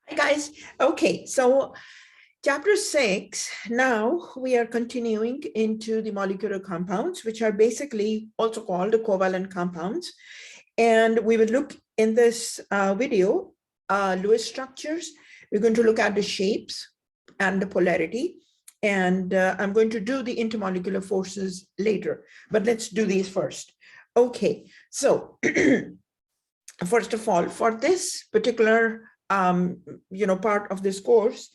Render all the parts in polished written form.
Hi guys. Okay, so chapter 6, now we are continuing into the molecular compounds, which are basically also called the covalent compounds. And we will look in this video, Lewis structures. We're going to look at the shapes and the polarity. And I'm going to do the intermolecular forces later, but let's do these first. Okay, so first of all, for this particular part of this course,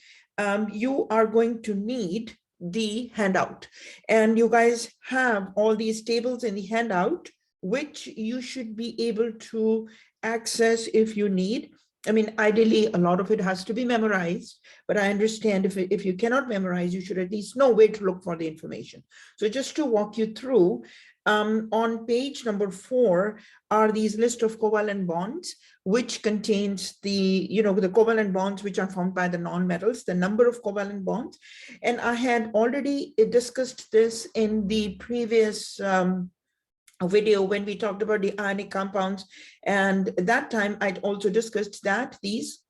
you are going to need the handout, and you guys have all these tables in the handout, which you should be able to access if you need. I mean, ideally, a lot of it has to be memorized, but I understand if you cannot memorize, you should at least know where to look for the information. So just to walk you through, on page number 4 are these list of covalent bonds, which contains the covalent bonds which are formed by the non-metals, the number of covalent bonds. And I had already discussed this in the previous video when we talked about the ionic compounds, and that time I'd also discussed that these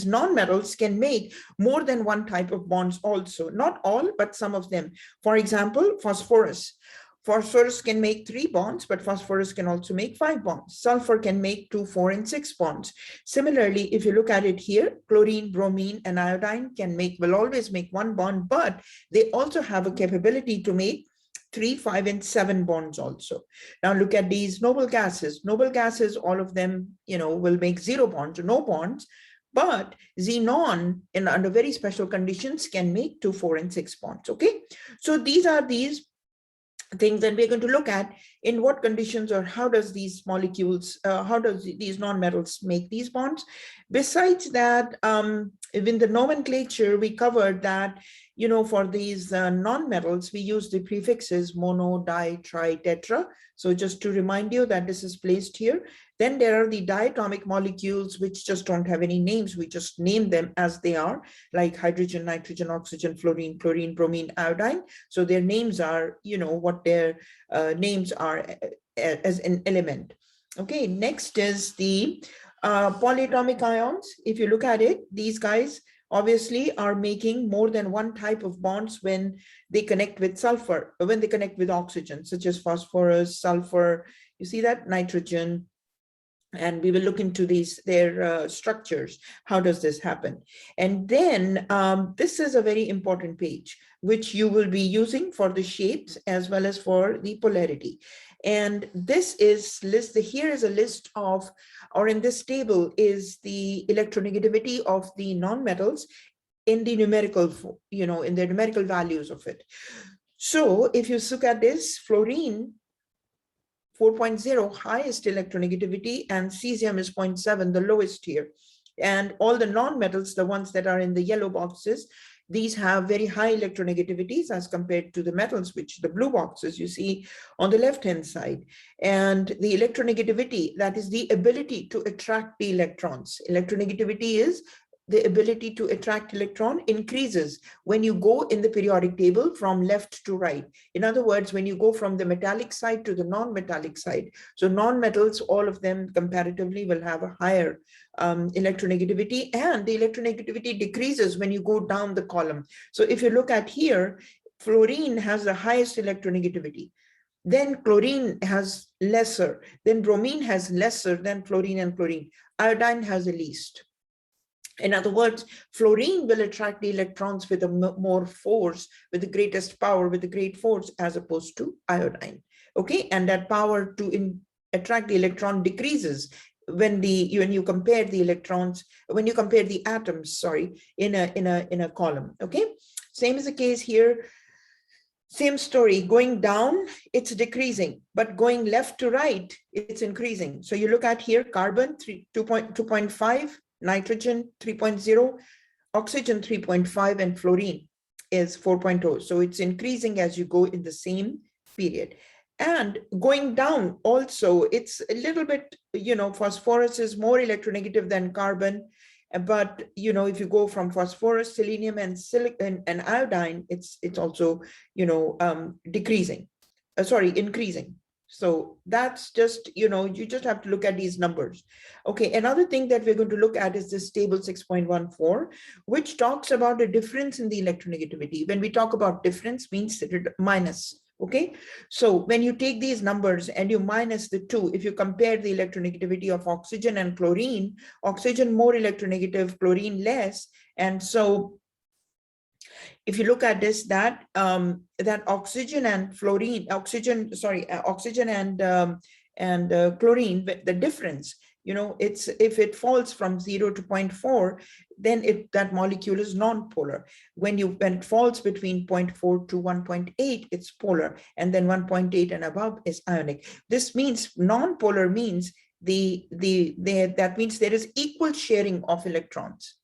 non-metals can make more than one type of bonds also, not all, but some of them. For example, phosphorus can make 3 bonds, but phosphorus can also make 5 bonds. Sulfur can make 2, 4, and 6 bonds. Similarly, if you look at it here, chlorine, bromine, and iodine will always make 1 bond, but they also have a capability to make 3, 5, and 7 bonds also. Now look at these noble gases. Noble gases, all of them, will make 0 bonds or no bonds, but xenon, under very special conditions, can make 2, 4, and 6 bonds. Okay, so these are these things that we're going to look at in what conditions, or how does these molecules, how does these non-metals make these bonds. Besides that, in the nomenclature, we covered that, for these non-metals, we use the prefixes mono, di, tri, tetra. So just to remind you that this is placed here. Then there are the diatomic molecules, which just don't have any names. We just name them as they are, like hydrogen, nitrogen, oxygen, fluorine, chlorine, bromine, iodine. So their names are, what their names are as an element. Okay, next is the polyatomic ions. If you look at it, these guys obviously are making more than one type of bonds when they connect with sulfur, or when they connect with oxygen, such as phosphorus, sulfur, you see that, nitrogen. And we will look into their structures. How does this happen? And then this is a very important page, which you will be using for the shapes as well as for the polarity. And this is here is a list of, or in this table is the electronegativity of the non-metals in the numerical, in the numerical values of it. So if you look at this, fluorine, 4.0, highest electronegativity, and cesium is 0.7, the lowest here. And all the non-metals, the ones that are in the yellow boxes, these have very high electronegativities as compared to the metals, which the blue boxes you see on the left-hand side. And the electronegativity, that is the ability to attract the electrons. Electronegativity is the ability to attract electron increases when you go in the periodic table from left to right. In other words, when you go from the metallic side to the non-metallic side. So non-metals, all of them comparatively will have a higher electronegativity, and the electronegativity decreases when you go down the column. So if you look at here, fluorine has the highest electronegativity. Then chlorine has lesser, then bromine has lesser than fluorine and chlorine. Iodine has the least. In other words, fluorine will attract the electrons with a more force, with the greatest power, with the great force, as opposed to iodine. Okay, and that power to attract the electron decreases when you compare the electrons, when you compare the atoms, sorry, in a column. Okay, same is the case here. Same story, going down, it's decreasing, but going left to right, it's increasing. So you look at here, carbon 2.5, nitrogen 3.0, oxygen 3.5, and fluorine is 4.0. So it's increasing as you go in the same period. And going down also, it's a little bit, phosphorus is more electronegative than carbon. But, if you go from phosphorus, selenium, and silicon and iodine, it's also, decreasing. Increasing. So that's just, you just have to look at these numbers. Okay, another thing that we're going to look at is this table 6.14, which talks about a difference in the electronegativity. When we talk about difference, means minus. Okay, so when you take these numbers and you minus the two, if you compare the electronegativity of oxygen and chlorine, oxygen more electronegative, chlorine less. And so if you look at this, that that oxygen and fluorine, oxygen and chlorine, the difference, it's, if it falls from 0 to 0.4, then that molecule is non-polar. When it falls between 0.4 to 1.8, it's polar, and then 1.8 and above is ionic. This means non-polar means that means there is equal sharing of electrons,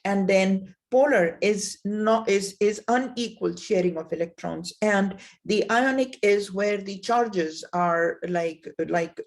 and then polar is unequal sharing of electrons, and the ionic is where the charges are like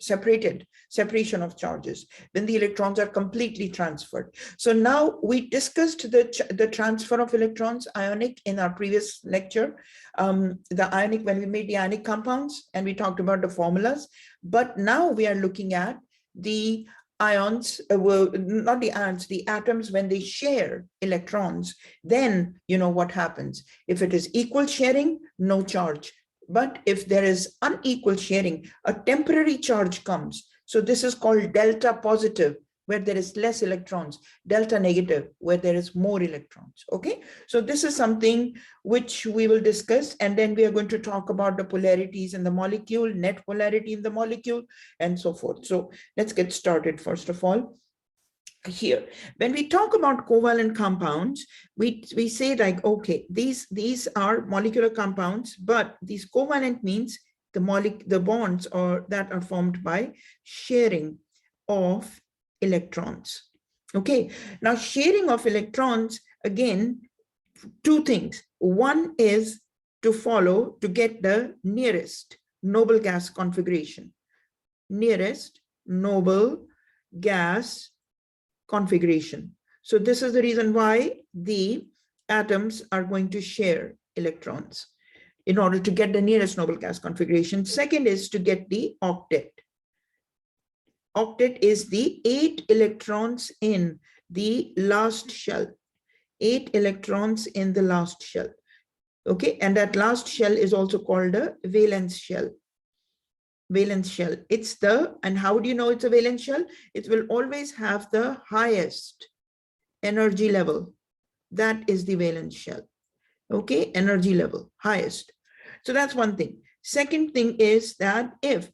separation of charges, when the electrons are completely transferred. So now we discussed the transfer of electrons, ionic, in our previous lecture, the ionic, when we made the ionic compounds, and we talked about the formulas. But now we are looking at the ions, not the ions, the atoms, when they share electrons, then what happens. If it is equal sharing, no charge. But if there is unequal sharing, a temporary charge comes. So this is called delta positive, where there is less electrons, delta negative, where there is more electrons. Okay, so this is something which we will discuss, and then we are going to talk about the polarities in the molecule, net polarity in the molecule, and so forth. So let's get started. First of all, here, when we talk about covalent compounds, we say like, okay, these are molecular compounds, but these covalent means the bonds that are formed by sharing of electrons. Okay, now sharing of electrons, again, two things. One is to get the nearest noble gas configuration, nearest noble gas configuration. So this is the reason why the atoms are going to share electrons, in order to get the nearest noble gas configuration. Second is to get the octet. Octet is the 8 electrons in the last shell, 8 electrons in the last shell. Okay, and that last shell is also called a valence shell. Valence shell. And how do you know it's a valence shell? It will always have the highest energy level. That is the valence shell. Okay, energy level, highest. So that's one thing. Second thing is that if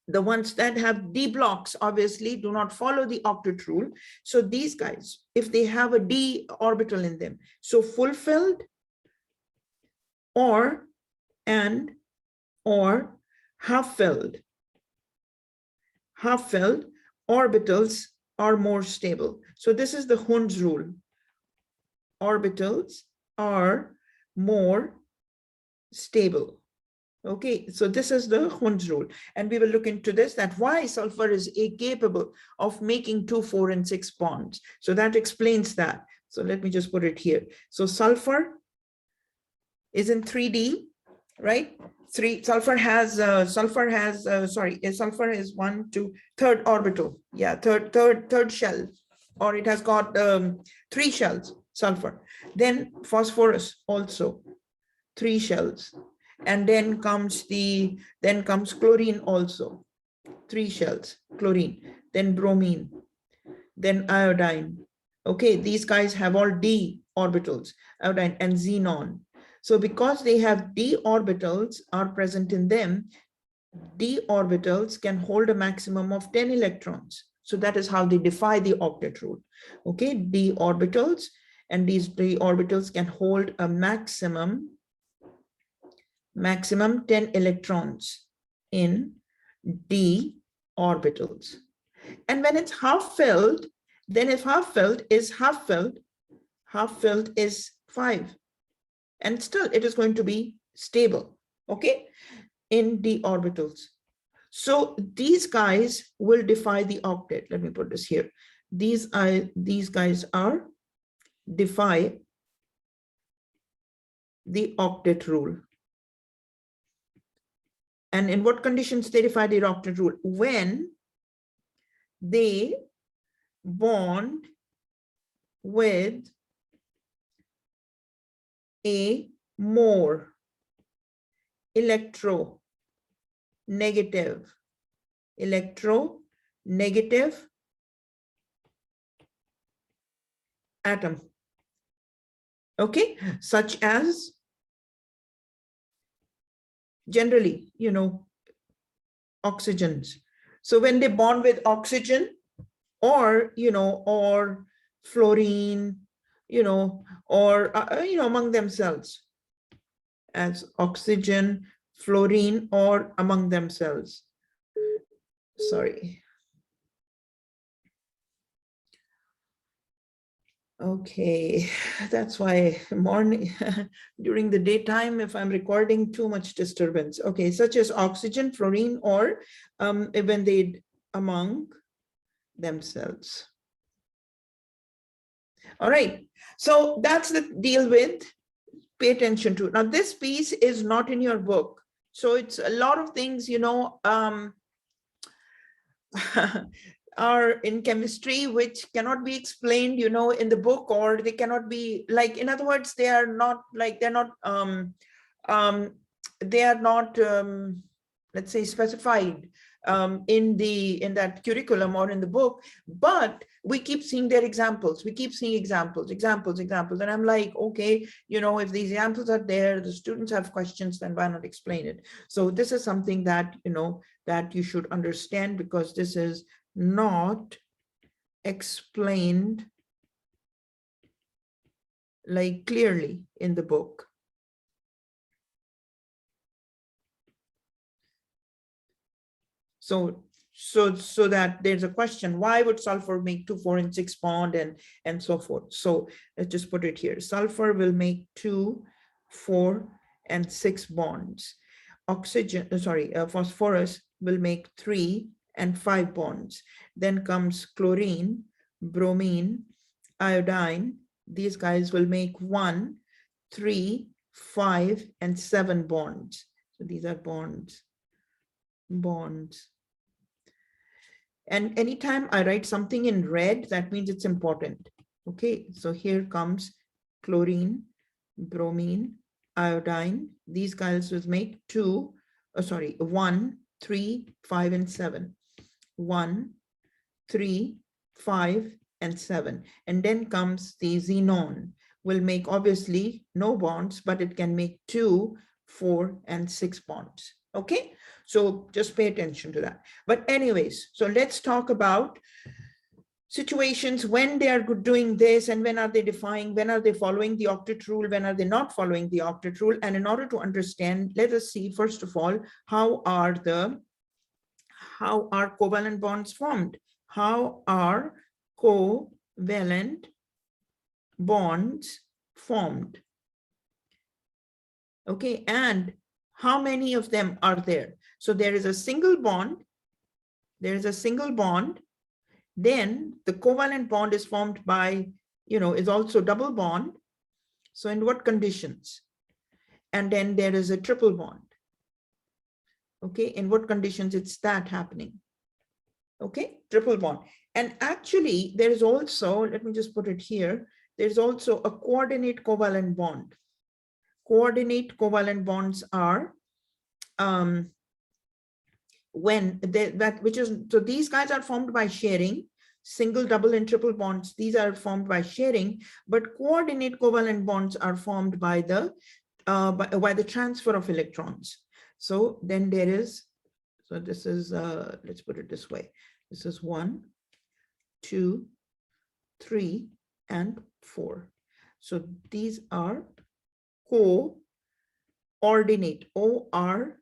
the ones that have d blocks obviously do not follow the octet rule. So these guys, if they have a d orbital in them, so fulfilled or half-filled orbitals are more stable. So this is the Hund's rule. Orbitals are more stable. Okay, so this is the Hund's rule, and we will look into this, that why sulfur is capable of making 2, 4, and 6 bonds. So that explains that. So let me just put it here. So sulfur is in 3D, right? Sulfur is 1, 2, third orbital. Yeah, third shell, or it has got 3 shells, sulfur. Then phosphorus also 3 shells. And then comes chlorine also, 3 shells, chlorine, then bromine, then iodine. Okay, these guys have all d orbitals, iodine and xenon. So because they have d orbitals are present in them, d orbitals can hold a maximum of 10 electrons. So that is how they defy the octet rule. Okay, d orbitals, and these d orbitals can hold a maximum 10 electrons in d orbitals. And when it's half filled, then if half filled is 5, and still it is going to be stable, okay, in d orbitals. So these guys will defy the octet. Let me put this here. These guys are defy the octet rule. And in what conditions they defy the octet rule? When they bond with a more electronegative atom. Okay, such as generally, oxygens. So when they bond with oxygen or, or fluorine, or, among themselves as oxygen, fluorine, or among themselves. Sorry. Okay, that's why morning during the daytime, if I'm recording, too much disturbance. Okay, such as oxygen, fluorine, or when they among themselves. All right, so that's the deal with. Pay attention to. Now, this piece is not in your book, so it's a lot of things, are in chemistry which cannot be explained, in the book, or they cannot be, like, in other words, they are not like, they're not let's say specified in that curriculum or in the book, but we keep seeing their examples. We keep seeing examples. And I'm like, okay, if the examples are there, the students have questions, then why not explain it? So this is something that, that you should understand, because this is not explained like clearly in the book. So that there's a question, why would sulfur make 2, 4, and 6 bond and so forth? So let's just put it here. Sulfur will make 2, 4, and 6 bonds. Phosphorus will make 3 and 5 bonds. Then comes chlorine, bromine, iodine. These guys will make 1, 3, 5, and 7 bonds. So these are bonds. And anytime I write something in red, that means it's important. Okay, so here comes chlorine, bromine, iodine. These guys will make 1, 3, 5, and 7. 1, 3, 5, and 7. And then comes the xenon, will make obviously no bonds, but it can make 2, 4, and 6 bonds. Okay, so just pay attention to that. But anyways, so let's talk about situations when they are doing this, and when are they defying, when are they following the octet rule, when are they not following the octet rule. And in order to understand, let us see, first of all, how are covalent bonds formed? How are covalent bonds formed? Okay, and how many of them are there? So there is a single bond. There is a single bond. Then the covalent bond is formed by, is also double bond. So in what conditions? And then there is a triple bond. Okay, in what conditions it's that happening? Okay, triple bond. And actually there is also, let me just put it here, there's also a coordinate covalent bond. Coordinate covalent bonds are so these guys are formed by sharing. Single, double, and triple bonds, these are formed by sharing, but coordinate covalent bonds are formed by the transfer of electrons. So then there is, so this is, let's put it this way. This is 1, 2, 3, and 4. So these are coordinate, O-R-D-I-N-A-T-E,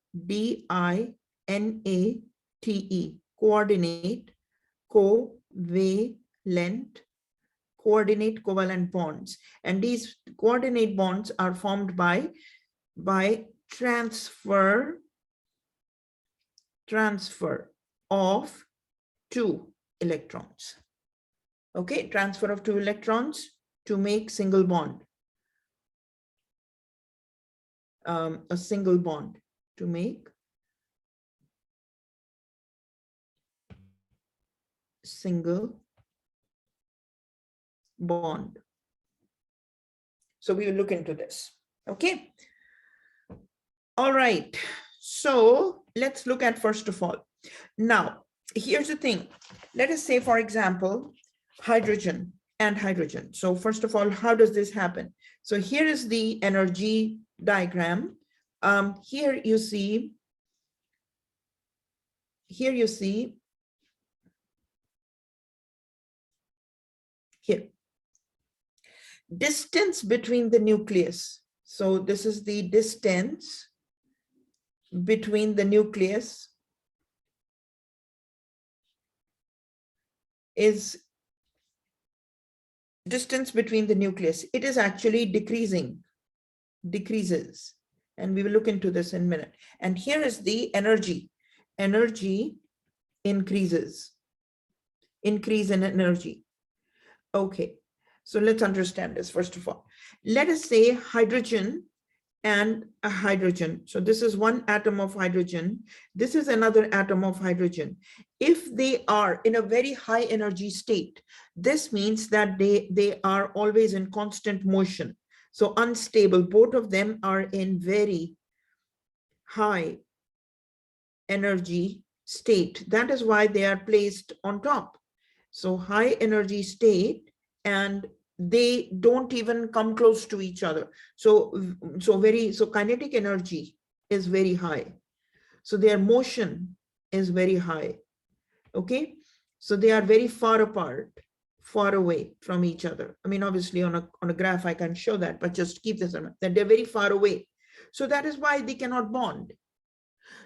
coordinate, coordinate covalent bonds. And these coordinate bonds are formed by transfer of 2 electrons. Okay, transfer of 2 electrons to make single bond. A single bond to make single bond. So we will look into this. Okay. All right. So let's look at first of all. Now, here's the thing. Let us say, for example, hydrogen and hydrogen. So first of all, how does this happen? So here is the energy diagram. Here you see distance between the nucleus. So this is the distance between the nucleus is distance between the nucleus. It is actually decreases. And we will look into this in a minute. And here is the energy. Energy increase in energy. Okay, so let's understand this first of all. Let us say hydrogen and a hydrogen. So this is one atom of hydrogen. This is another atom of hydrogen. If they are in a very high energy state, this means that they are always in constant motion. So unstable, both of them are in very high energy state. That is why they are placed on top. So high energy state, and they don't even come close to each other. So kinetic energy is very high. So their motion is very high. Okay. So they are very far apart, far away from each other. I mean, obviously on a graph, I can show that, but just keep this in mind, that they're very far away. So that is why they cannot bond.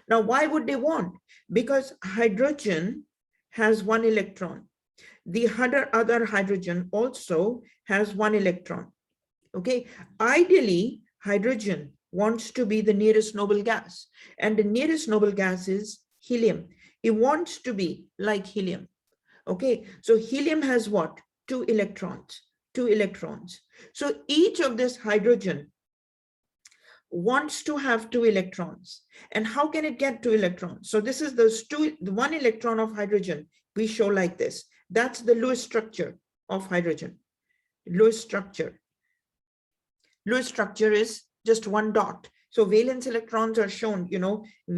Now, why would they bond? Because hydrogen has one electron. The other hydrogen also has one electron. Okay. Ideally, hydrogen wants to be the nearest noble gas, and the nearest noble gas is helium. It wants to be like helium. Okay. So helium has what? Two electrons. So each of this hydrogen wants to have two electrons. And how can it get two electrons? So this is the one electron of hydrogen we show like this. That's the Lewis structure of hydrogen. Lewis structure is just one dot. So valence electrons are shown,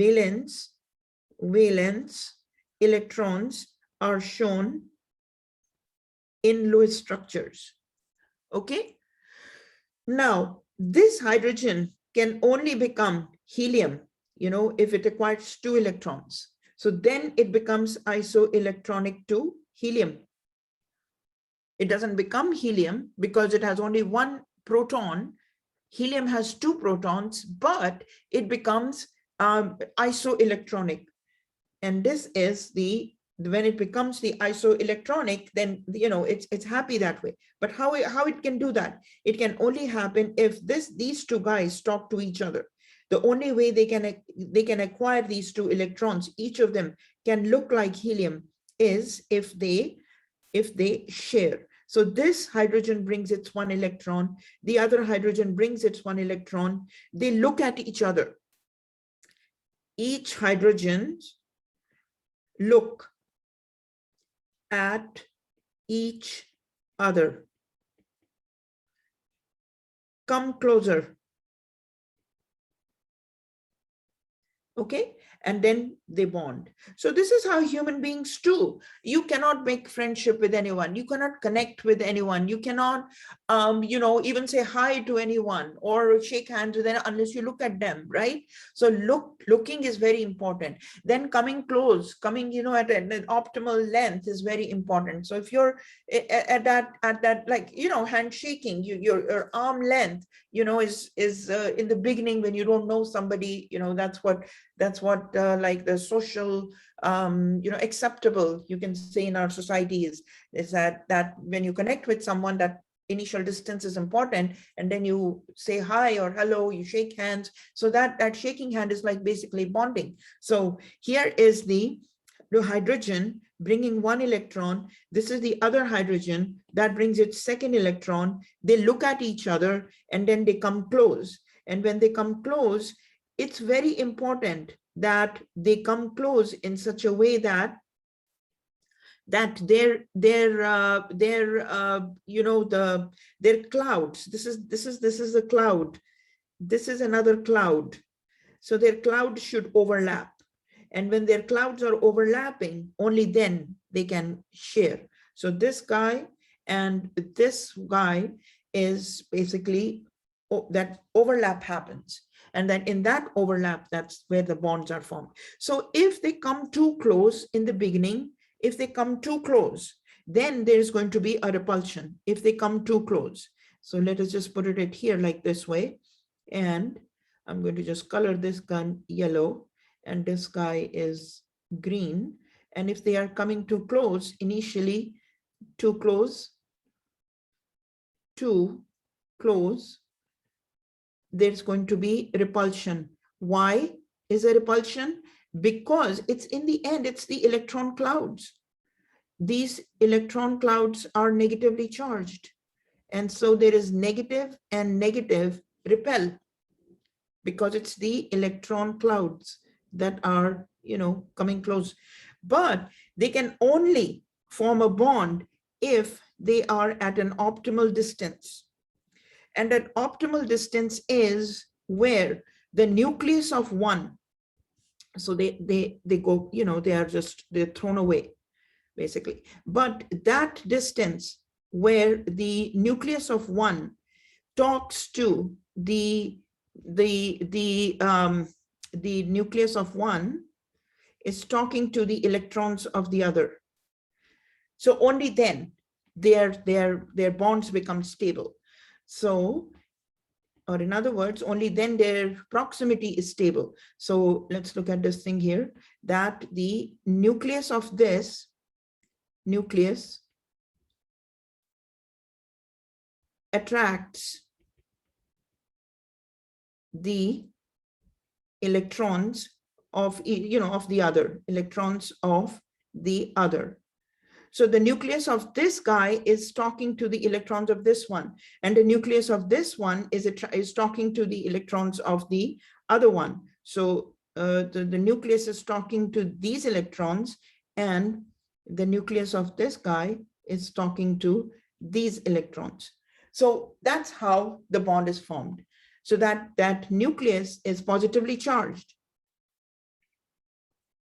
valence electrons are shown in Lewis structures. Okay. Now, this hydrogen can only become helium, if it acquires two electrons. So then it becomes isoelectronic to helium. It doesn't become helium because it has only one proton. Helium has two protons, but it becomes isoelectronic. And this is when it becomes the isoelectronic, then it's happy that way. But how it can do that? It can only happen if these two guys talk to each other. The only way they can acquire these two electrons, each of them can look like helium, is if they share. So this hydrogen brings its one electron, the other hydrogen brings its one electron. They look at each other. Each hydrogen look at each other. Come closer. Okay, and then they bond. So this is how human beings do. You cannot make friendship with anyone. You cannot connect with anyone. You cannot, even say hi to anyone or shake hands with them unless you look at them, right? So looking is very important. Then coming close, at an optimal length is very important. So if you're at that, like, handshaking, your arm length, is in the beginning when you don't know somebody, that's what like the social acceptable, you can say, in our society is that when you connect with someone, that initial distance is important, and then you say hi or hello, you shake hands. So that shaking hand is like basically bonding. So here is the hydrogen bringing one electron. This is the other hydrogen that brings its second electron. They look at each other and then they come close. And when they come close, it's very important that they come close in such a way that that their you know, their clouds, this is a cloud, this is another cloud, so their clouds should overlap, and when their clouds are overlapping, only then they can share. So this guy and this guy is basically that overlap happens, and then in that overlap, that's where the bonds are formed. So if they come too close in the beginning, if they come too close, then there's going to be a repulsion if they come too close. So let us just put it here like this way, and I'm going to just color this gun yellow, and this guy is green. And if they are coming too close, initially too close, there's going to be repulsion. Why is there repulsion? Because it's in the end, it's the electron clouds. These electron clouds are negatively charged. And so there is negative and negative repel, because it's the electron clouds that are, you know, coming close. But they can only form a bond if they are at an optimal distance. And that optimal distance is where the nucleus of one, so they go, you know, they're thrown away, basically. But that distance where the nucleus of one talks to the nucleus of one is talking to the electrons of the other. So only then their bonds become stable. So, or in other words, only then their proximity is stable. So let's look at this thing here, that the nucleus of this nucleus attracts the electrons of, you know, of the other, electrons of the other. So the nucleus of this guy is talking to the electrons of this one, and the nucleus of this one is talking to the electrons of the other one. So the nucleus is talking to these electrons, and the nucleus of this guy is talking to these electrons. So that's how the bond is formed. So that nucleus is positively charged.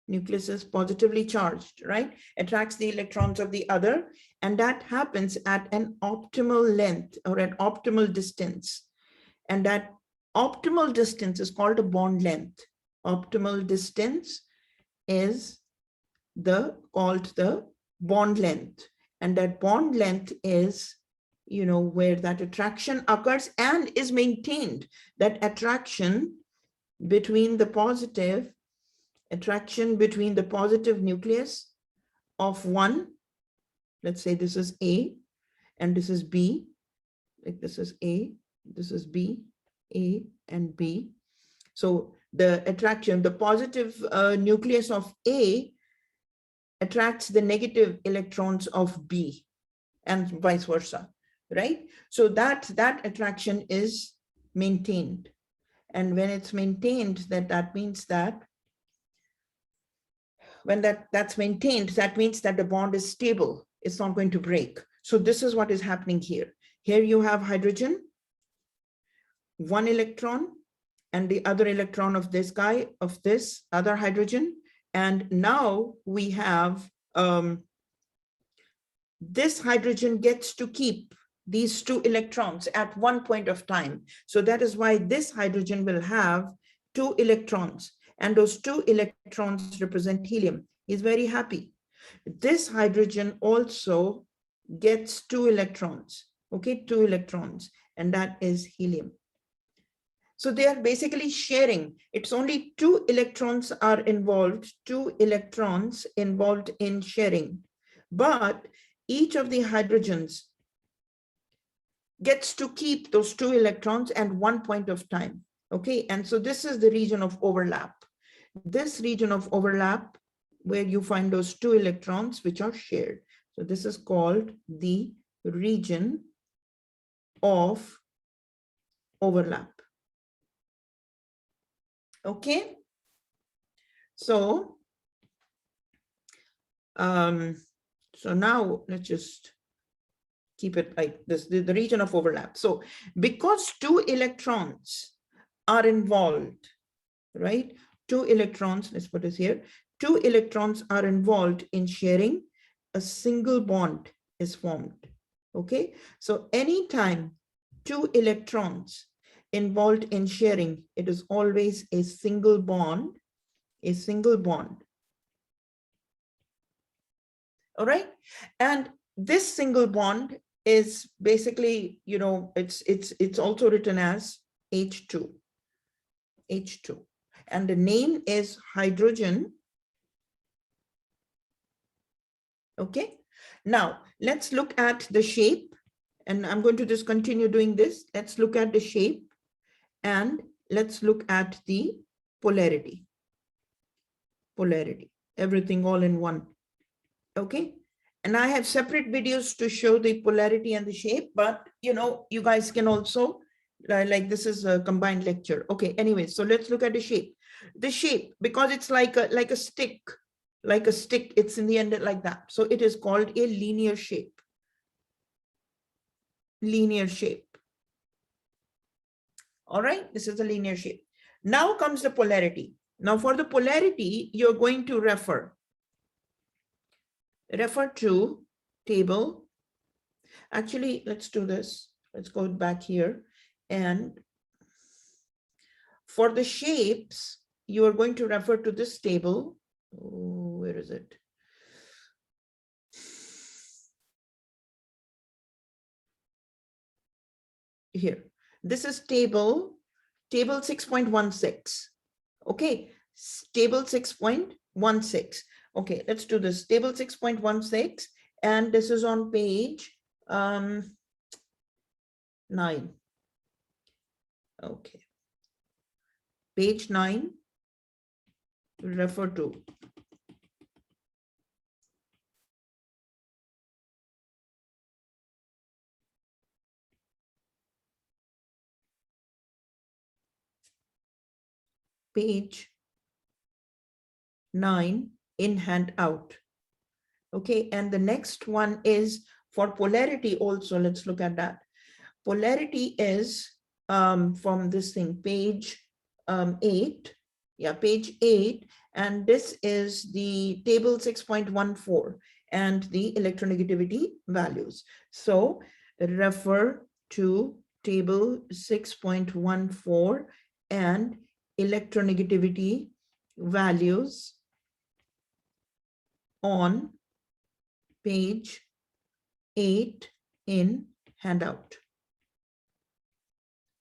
Nucleus is positively charged, right? Attracts the electrons of the other, and that happens at an optimal length or an optimal distance. And that optimal distance is called a bond length. Optimal distance is called the bond length. And that bond length is, you know, where that attraction occurs and is maintained. That attraction between the positive nucleus of one, let's say this is A and this is B, like this is A, this is B, A and B. So the attraction, the positive nucleus of A attracts the negative electrons of B and vice versa, right? So that attraction is maintained. And when it's maintained, that means that when that's maintained, that means that the bond is stable. It's not going to break. So this is what is happening here. Here you have hydrogen, one electron, and the other electron of this guy, of this other hydrogen. And now we have this hydrogen gets to keep these two electrons at one point of time. So that is why this hydrogen will have two electrons. And those two electrons represent helium. He's very happy. This hydrogen also gets two electrons, okay, two electrons, and that is helium. So they are basically sharing. It's only two electrons are involved, two electrons involved in sharing. But each of the hydrogens gets to keep those two electrons at one point of time, okay? And so this is the region of overlap. This region of overlap where you find those two electrons which are shared. So this is called the region of overlap. Okay. So So now let's just keep it like this, the region of overlap. So because 2 electrons are involved, right? 2 electrons, let's put this here. 2 electrons are involved in sharing, a single bond is formed. Okay, so anytime 2 electrons involved in sharing, it is always a single bond, a single bond. All right, and this single bond is basically, you know, it's also written as H2, H2, and the name is hydrogen. Okay, now let's look at the shape, and I'm going to just continue doing this. Let's look at the shape and let's look at the polarity. Polarity, everything all in one. Okay, and I have separate videos to show the polarity and the shape, but you know, you guys can also, like this is a combined lecture. Okay, anyway, so let's look at the shape. The shape, because it's like a stick, like a stick, it's in the end like that. So it is called a linear shape. Linear shape. All right, this is a linear shape. Now comes the polarity. Now for the polarity, you're going to refer to table. Actually, let's do this. Let's go back here. And for the shapes, you are going to refer to this table. Oh, where is it? Here. This is table 6.16. Okay, table 6.16. Okay, let's do this. Table 6.16, and this is on page 9. Okay, page 9. Refer to. Page 9 in handout. Okay, and the next one is for polarity also. Let's look at that. Polarity is from this thing, page 8. Yeah, page 8. And this is the table 6.14 and the electronegativity values. So refer to table 6.14 and electronegativity values on page 8 in handout.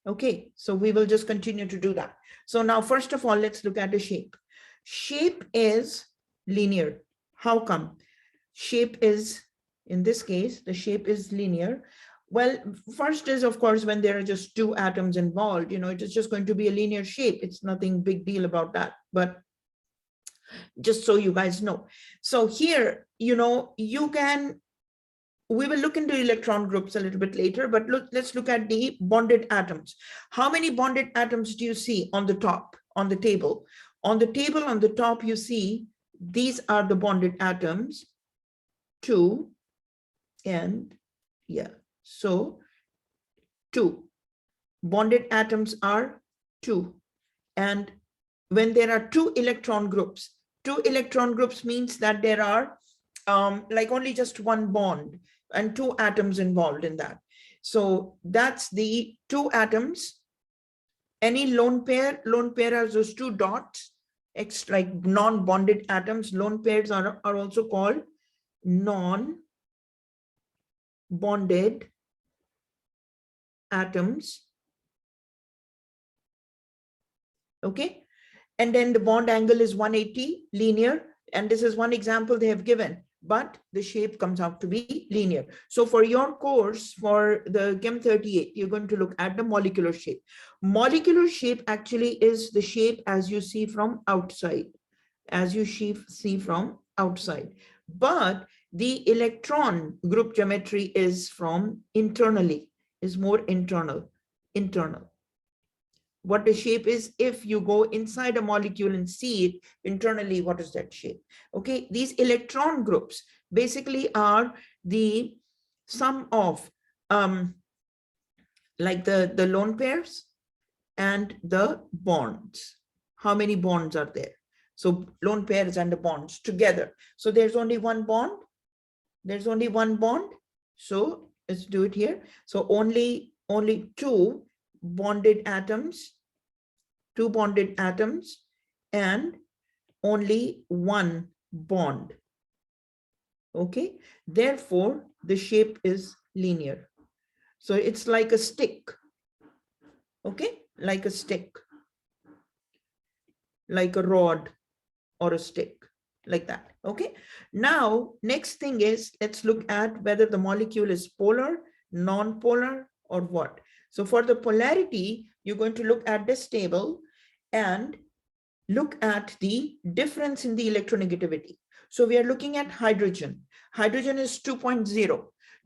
Okay, so we will just continue to do that. So now, first of all, let's look at the shape. Shape is linear. How come? Shape is, in this case, the shape is linear. Well, first is, of course, when there are just 2 atoms involved, you know, it is just going to be a linear shape. It's nothing big deal about that. But just so you guys know. So here, you know, you can, we will look into electron groups a little bit later, but let's look at the bonded atoms. How many bonded atoms do you see on the top, on the table? On the table, on the top, you see these are the bonded atoms, 2, and yeah, so 2. Bonded atoms are 2. And when there are 2 electron groups, 2 electron groups means that there are like only just 1 bond and 2 atoms involved in that. So that's the 2 atoms. Any lone pair has those 2 dots, like non-bonded atoms. Lone pairs are also called non-bonded atoms. Okay, and then the bond angle is 180 linear, and this is one example they have given, but the shape comes out to be linear. So for your course, for the Chem 38, you're going to look at the molecular shape. Molecular shape actually is the shape as you see from outside, as you see from outside. But the electron group geometry is from internally, is more internal. What the shape is, if you go inside a molecule and see it internally, what is that shape? Okay, these electron groups, basically are the sum of like the lone pairs and the bonds. How many bonds are there? So lone pairs and the bonds together. So there's only one bond. There's only one bond. So let's do it here. So only two bonded atoms and only one bond. Okay, therefore the shape is linear. So it's like a stick. Okay, like a stick, like a rod or a stick, like that. Okay, now next thing is, let's look at whether the molecule is polar, non-polar, or what. So for the polarity, you're going to look at this table and look at the difference in the electronegativity. So we are looking at hydrogen. Hydrogen is 2.0.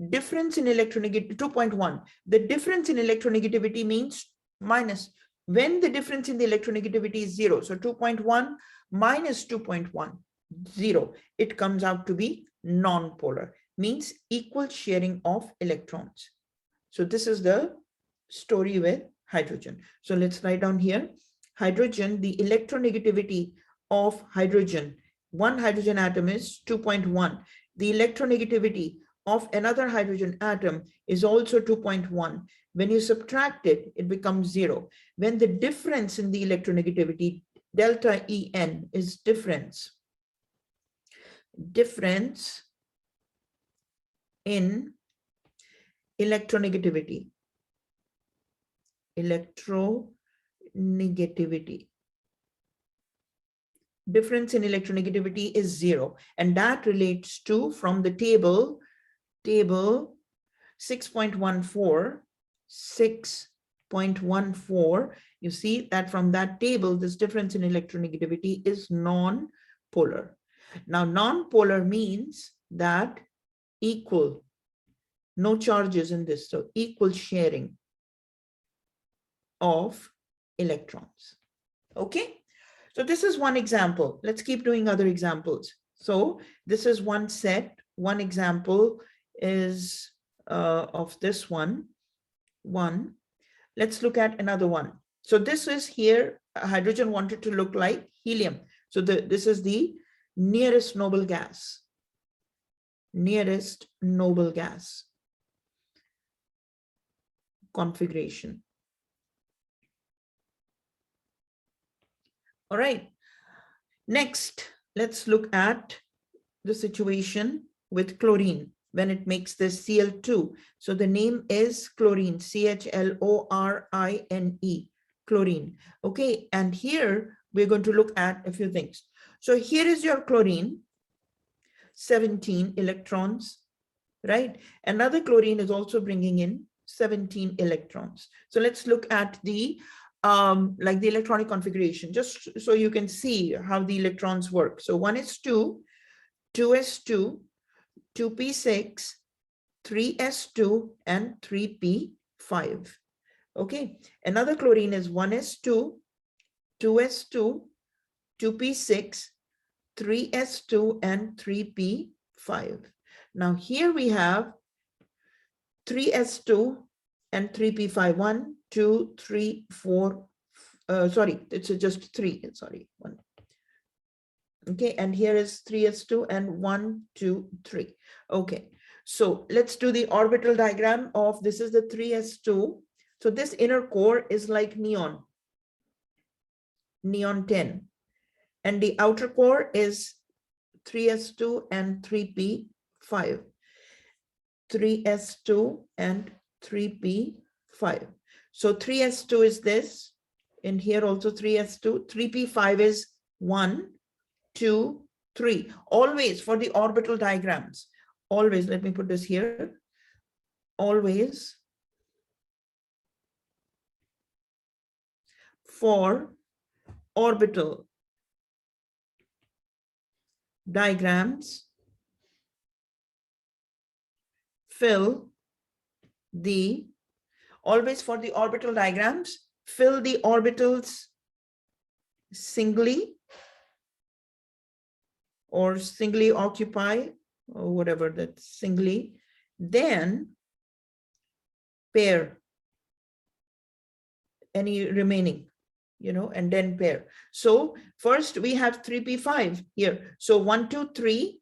Difference in electronegativity 2.1. The difference in electronegativity means minus. When the difference in the electronegativity is 0, so 2.1 minus 2.1, 0, it comes out to be non-polar, means equal sharing of electrons. So this is the story with hydrogen. So let's write down here. Hydrogen, the electronegativity of hydrogen, one hydrogen atom is 2.1. The electronegativity of another hydrogen atom is also 2.1. When you subtract it, it becomes 0. When the difference in the electronegativity, delta En, is difference in electronegativity. Difference in electronegativity is 0, and that relates to, from the table 6.14, you see that from that table, this difference in electronegativity is non-polar. Now, non-polar means that equal, no charges in this, so equal sharing of electrons. Okay, so this is one example. Let's keep doing other examples. So this is one set. One example is of this one. Let's look at another one. So this is here, hydrogen wanted to look like helium. So this is the nearest noble gas. Nearest noble gas configuration. All right. Next, let's look at the situation with chlorine when it makes this Cl2. So the name is chlorine, CHLORINE, chlorine. Okay, and here we're going to look at a few things. So here is your chlorine, 17 electrons, right? Another chlorine is also bringing in 17 electrons. So let's look at the like the electronic configuration, just so you can see how the electrons work. So 1s2, 2s2, 2p6, 3s2, and 3p5. Okay, another chlorine is 1s2, 2s2, 2p6, 3s2, and 3p5. Now here we have 3s2 and 3p5. 1, 2, 3, 4. Sorry, it's just 3. Sorry, 1. Okay, and here is 3s2 and 1, 2, 3. Okay, so let's do the orbital diagram of this. Is the 3s2. So this inner core is like neon 10, and the outer core is 3s2 and 3p5. 3s2 and 3p5. So 3s2 is this, and here also 3s2. 3p5 is 1, 2, 3. Always for the orbital diagrams, always, let me put this here, always for orbital diagrams, fill the orbitals singly or singly occupy or whatever that's singly, then pair any remaining, and then pair. So first we have 3p5 here. So 1, 2, 3,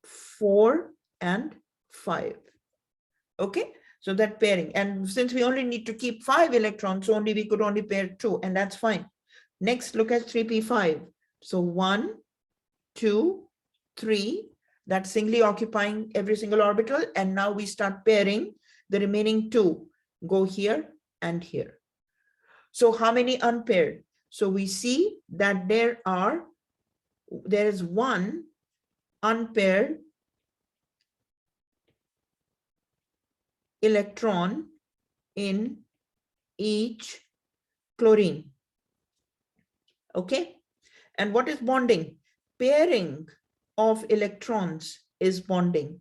4, and 5. Okay, so that pairing. And since we only need to keep 5 electrons, so we could only pair 2, and that's fine. Next, look at 3p5. So 1, 2, 3, that's singly occupying every single orbital. And now we start pairing the remaining 2, go here and here. So how many unpaired? So we see that there is 1 unpaired electron in each chlorine. Okay, and what is bonding? Pairing of electrons is bonding.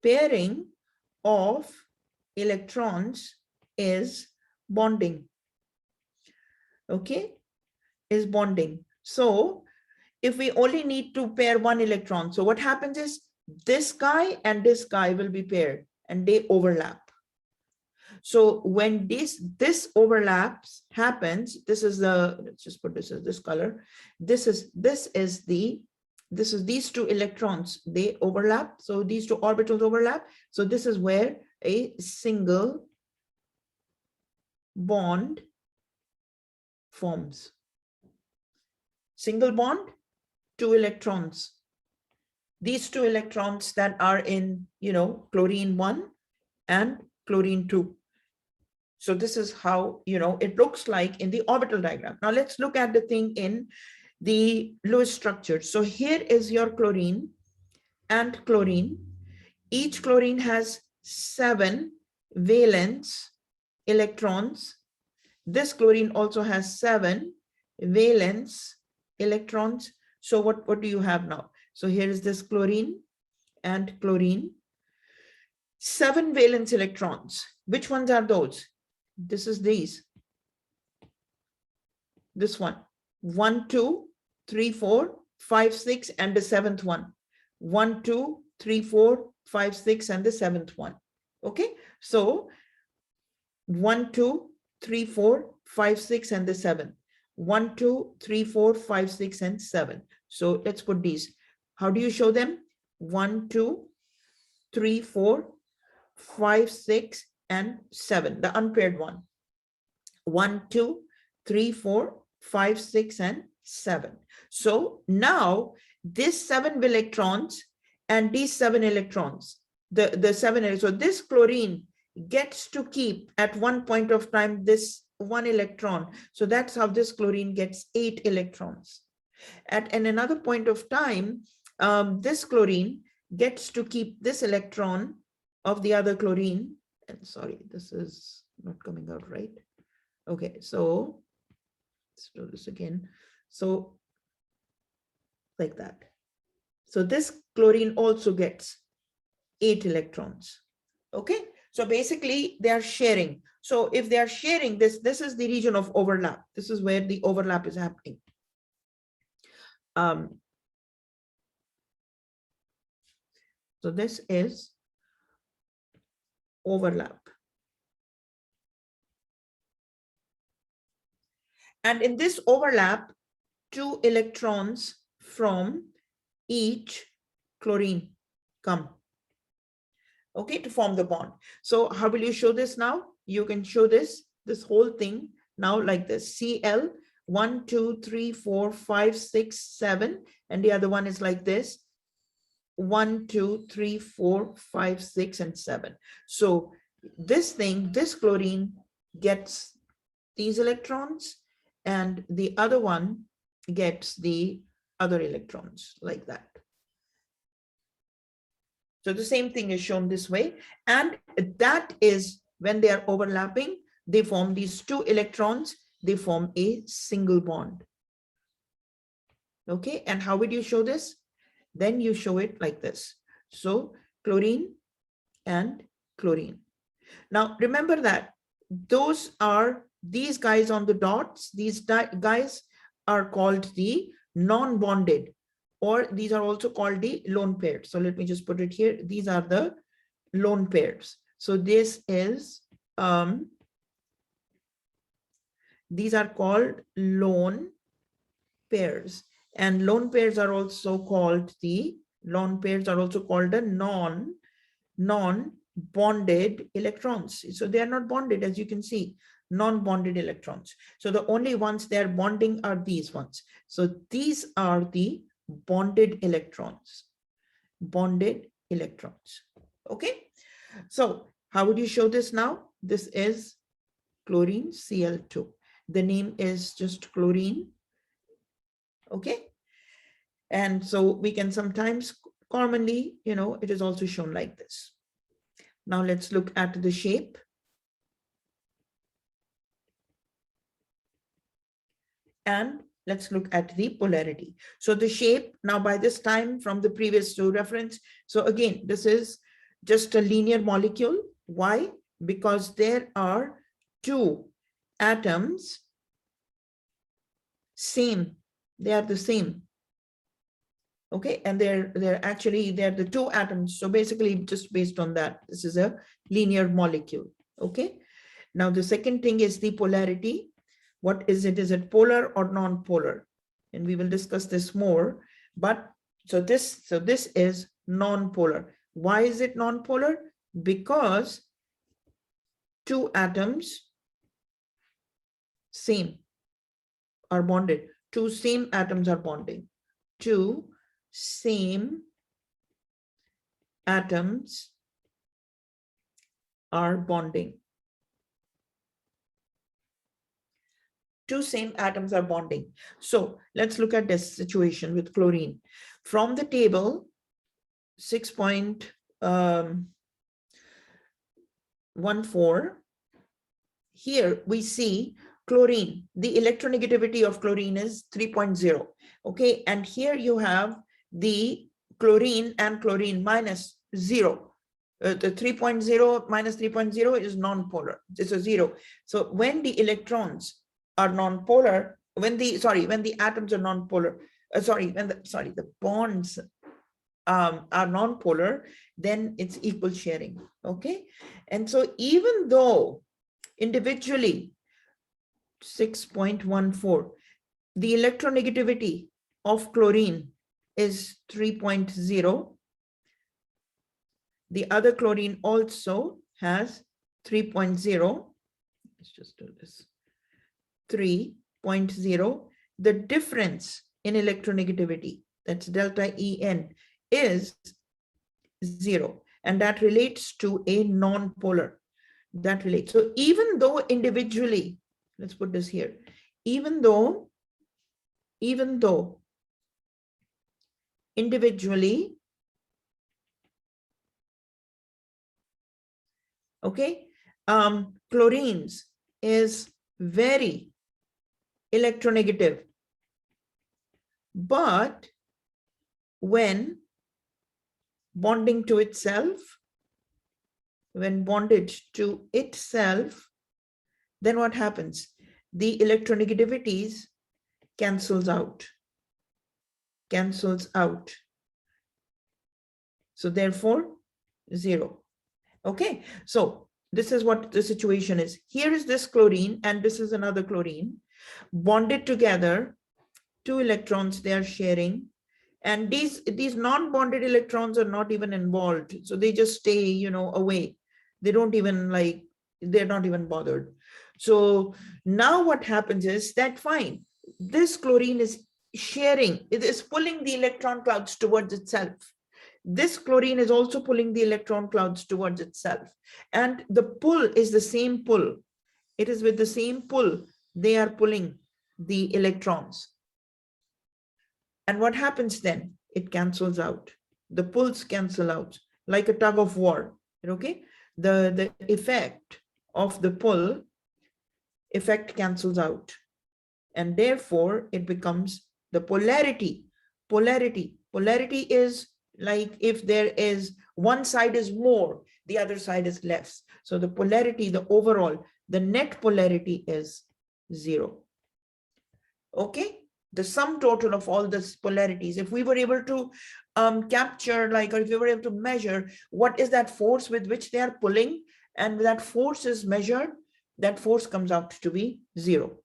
Pairing of electrons is bonding. Okay, is bonding. So if we only need to pair 1 electron, so what happens is this guy and this guy will be paired and they overlap. So when this overlaps happens, this is let's just put this as this color. This is these 2 electrons, they overlap. So these 2 orbitals overlap. So this is where a single bond forms. Single bond, 2 electrons. These 2 electrons that are in, chlorine 1 and chlorine 2. So this is how, it looks like in the orbital diagram. Now let's look at the thing in the Lewis structure. So here is your chlorine and chlorine. Each chlorine has 7 valence electrons. This chlorine also has 7 valence electrons. So what do you have now? So here is this chlorine and chlorine. 7 valence electrons. Which ones are those? This is these. This one. 1, 2, 3, 4, 5, 6, and the 7th one. 1, 2, 3, 4, 5, 6, and the 7th one. Okay. So 1, 2, 3, 4, 5, 6, and the 7th. 1, 2, 3, 4, 5, 6, and 7. So let's put these. How do you show them? 1, 2, 3, 4, 5, 6, and 7, the unpaired one. 1, 2, 3, 4, 5, 6, and 7. So now this 7 electrons and these 7 electrons, the 7, so this chlorine gets to keep at one point of time this 1 electron. So that's how this chlorine gets 8 electrons. At another point of time, this chlorine gets to keep this electron of the other chlorine. And sorry, this is not coming out right. Okay, so let's do this again. So like that. So this chlorine also gets 8 electrons. Okay, so basically they are sharing. So if they are sharing this is the region of overlap. This is where the overlap is happening. So this is overlap. And in this overlap, 2 electrons from each chlorine come, okay, to form the bond. So how will you show this now? You can show this whole thing now like this. Cl 1, 2, 3, 4, 5, 6, 7, and the other one is like this. 1, 2, 3, 4, 5, 6, and 7. So this chlorine gets these electrons, and the other one gets the other electrons like that. So the same thing is shown this way, and that is when they are overlapping, they form these 2 electrons, they form a single bond. Okay, and how would you show this? Then you show it like this. So chlorine and chlorine. Now remember that these guys on the dots, these guys are called the non-bonded. or these are also called the lone pairs. So let me just put it here. These are the lone pairs. So this is, these are called lone pairs, and lone pairs are also called the non-bonded electrons. So they are not bonded, as you can see, non-bonded electrons. So the only ones they are bonding are these ones. So these are the bonded electrons. Okay. So how would you show this now? This is chlorine Cl2. The name is just chlorine. Okay. And so we can sometimes commonly, it is also shown like this. Now let's look at the shape. And let's look at the polarity. So the shape, now by this time from the previous two reference. So again, this is just a linear molecule. Why? Because there are two atoms, same, they are the same. Okay, and they're the two atoms. So basically just based on that, this is a linear molecule. Okay, now the second thing is the polarity. What is it? Is it polar or non-polar? And we will discuss this more. But so this is non-polar. Why is it non-polar? Because two atoms same are bonded. Two same atoms are bonding. Two same atoms are bonding. Two same atoms are bonding. So let's look at this situation with chlorine. From the table 6.14, here we see chlorine. The electronegativity of chlorine is 3.0. Okay, and here you have the chlorine and chlorine minus 0. The 3.0 minus 3.0 is non-polar. It's a 0. So when the electrons are non-polar, when the atoms are non-polar, the bonds are non-polar, then it's equal sharing. Okay, and so even though individually 6.14, the electronegativity of chlorine is 3.0, the other chlorine also has 3.0. Let's just do this. 3.0. The difference in electronegativity, that's delta En, is 0, and that relates to a non-polar. That relates. So even though individually, let's put this here, even though individually, okay, chlorines is very electronegative, but when bonding to itself, when bonded to itself, then what happens? The electronegativities cancels out. So therefore 0. Okay, so this is what the situation is. Here is this chlorine and this is another chlorine bonded together. Two electrons they are sharing, and these non-bonded electrons are not even involved, so they just stay away. They don't even they're not even bothered. So now what happens is that fine, this chlorine is sharing, it is pulling the electron clouds towards itself. This chlorine is also pulling the electron clouds towards itself, and the pull is the same pull. It is with the same pull they are pulling the electrons. And what happens then? It cancels out. The pulls cancel out like a tug of war. Okay, the effect of the pull effect cancels out, and therefore it becomes the polarity. Polarity is like if there is one side is more, the other side is less. So the polarity, the overall, the net polarity is 0. Okay, the sum total of all these polarities. If we were able to capture, like, or if we were able to measure what is that force with which they are pulling, and that force is measured, that force comes out to be 0.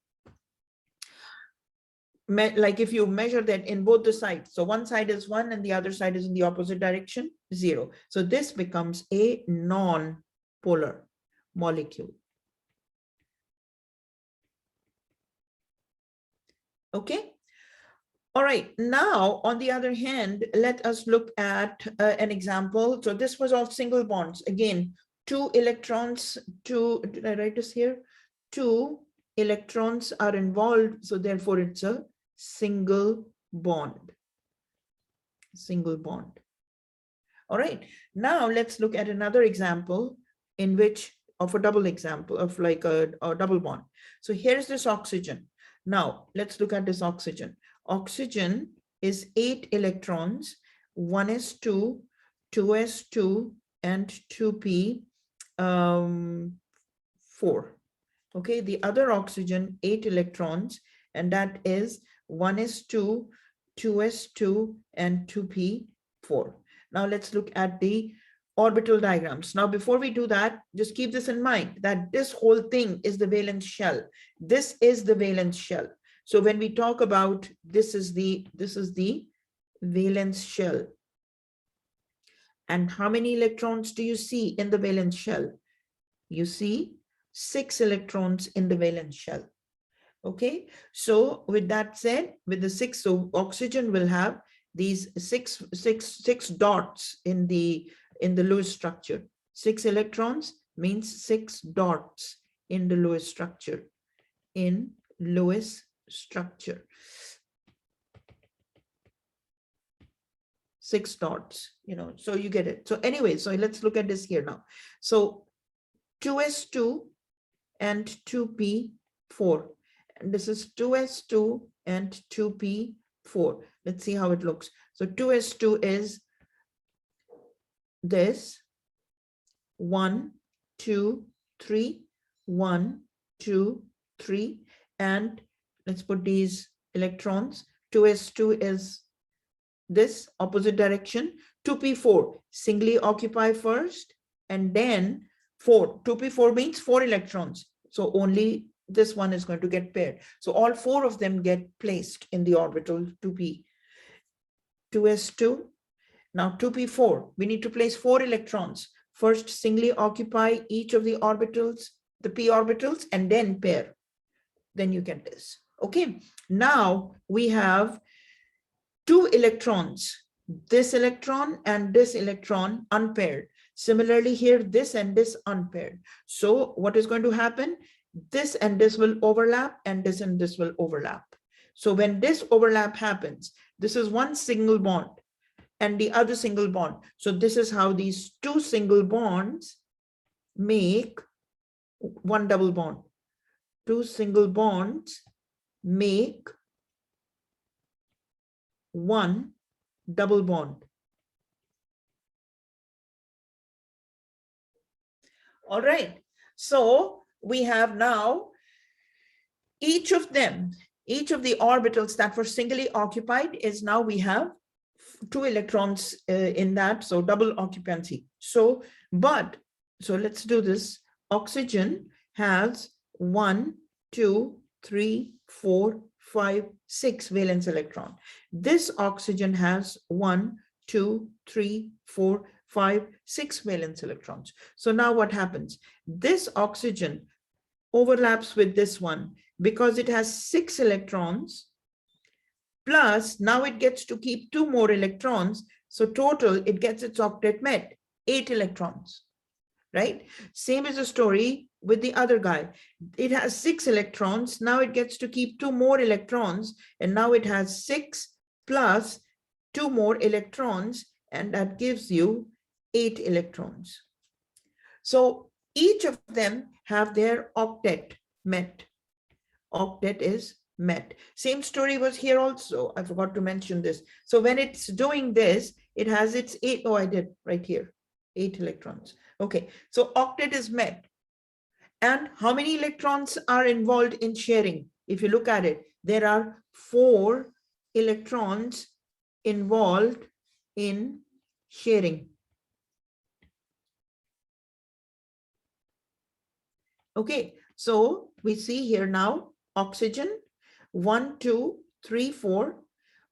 Like if you measure that in both the sides, so one side is 1 and the other side is in the opposite direction, 0. So this becomes a non-polar molecule. Okay. All right, now, on the other hand, let us look at an example. So this was all single bonds. Again, 2 electrons, did I write this here? 2 electrons are involved, so therefore it's a single bond. Single bond. All right, now let's look at another example in which, of a double example, of like a double bond. So here's this oxygen. Now, let's look at this oxygen. Oxygen is 8 electrons, 1s2, 2s2, and 2p, 4. Okay, the other oxygen, 8 electrons, and that is 1s2, 2s2, and 2p, 4. Now let's look at the orbital diagrams. Now, before we do that, just keep this in mind that this whole thing is the valence shell. This is the valence shell. So when we talk about this is the valence shell. And how many electrons do you see in the valence shell? You see 6 electrons in the valence shell. Okay, so with that said, with the 6, so oxygen will have these six dots in the Lewis structure. 6 electrons means 6 dots in the Lewis structure. In Lewis structure, 6 dots, you know, so you get it. So anyway, so let's look at this here now. So 2s2 and 2p4, and this is 2s2 and 2p4. Let's see how it looks. So 2s2 is this 1, 2, 3, 1, 2, 3, and let's put these electrons. 2s2 is this opposite direction. 2p4, singly occupy first, and then 4. 2p4 means 4 electrons. So only this one is going to get paired. So all 4 of them get placed in the orbital 2p. 2s2. Now 2p4, we need to place 4 electrons. First, singly occupy each of the orbitals, the p orbitals, and then pair. Then you get this. Okay, now we have 2 electrons, this electron and this electron unpaired. Similarly here, this and this unpaired. So what is going to happen? This and this will overlap, and this will overlap. So when this overlap happens, this is one single bond and the other single bond. So this is how these 2 single bonds make one double bond. 2 single bonds make one double bond. All right, so we have now each of them, each of the orbitals that were singly occupied is now we have 2 electrons in that, so double occupancy. So let's do this. Oxygen has 1, 2, 3, 4, 5, 6 valence electron. This oxygen has 1, 2, 3, 4, 5, 6 valence electrons. So now what happens? This oxygen overlaps with this one because it has 6 electrons, plus now it gets to keep 2 more electrons. So total, it gets its octet met, 8 electrons, right? Same is the story with the other guy. It has 6 electrons. Now it gets to keep 2 more electrons, and now it has 6 plus 2 more electrons, and that gives you 8 electrons. So each of them have their octet met. Octet is met. Same story was here also. I forgot to mention this. So when it's doing this, it has its 8. Oh, I did right here, 8 electrons. Okay, so octet is met. And how many electrons are involved in sharing? If you look at it, there are 4 electrons involved in sharing. Okay, so we see here now oxygen 1, 2, 3, 4,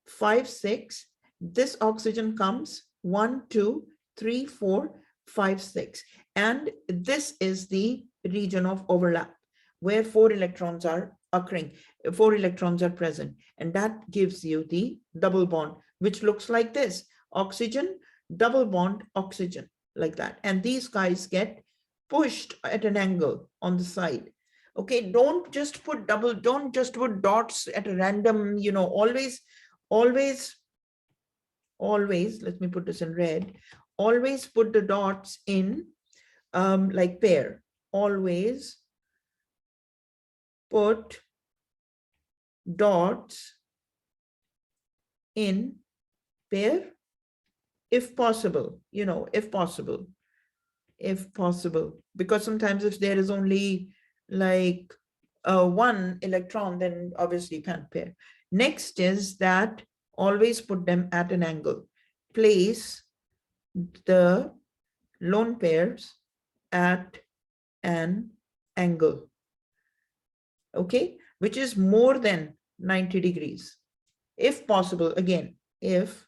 5, 6. This oxygen comes 1, 2, 3, 4, 5, 6. And this is the region of overlap where 4 electrons are occurring, 4 electrons are present. And that gives you the double bond, which looks like this: oxygen, double bond, oxygen, like that. And these guys get pushed at an angle on the side. Okay, don't just put dots at a random, always, let me put this in red, always put the dots in like pair. Always put dots in pair if possible, if possible, because sometimes if there is only like 1 electron, then obviously you can't pair. Next is that always put them at an angle. Place the lone pairs at an angle, okay, which is more than 90 degrees. If possible, again, if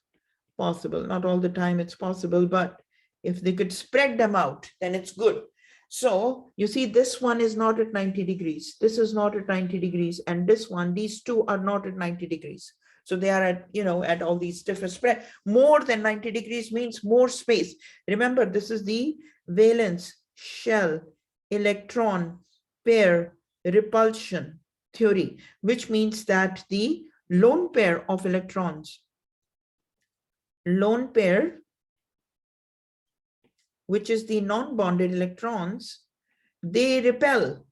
possible, not all the time it's possible, but if they could spread them out, then it's good. So you see, this one is not at 90 degrees. This is not at 90 degrees. And this one, these two are not at 90 degrees. So they are at, at all these different spread. More than 90 degrees means more space. Remember, this is the valence shell electron pair repulsion theory, which means that the lone pair of electrons, lone pair, which is the non-bonded electrons, they repel.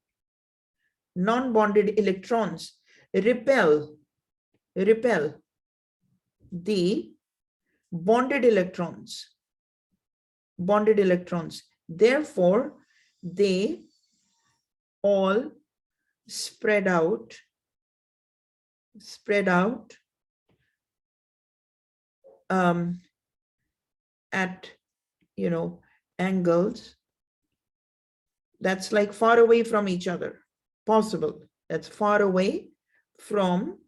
Non-bonded electrons repel the bonded electrons. Therefore, they all spread out at angles that's like far away from each other. Possible, that's far away from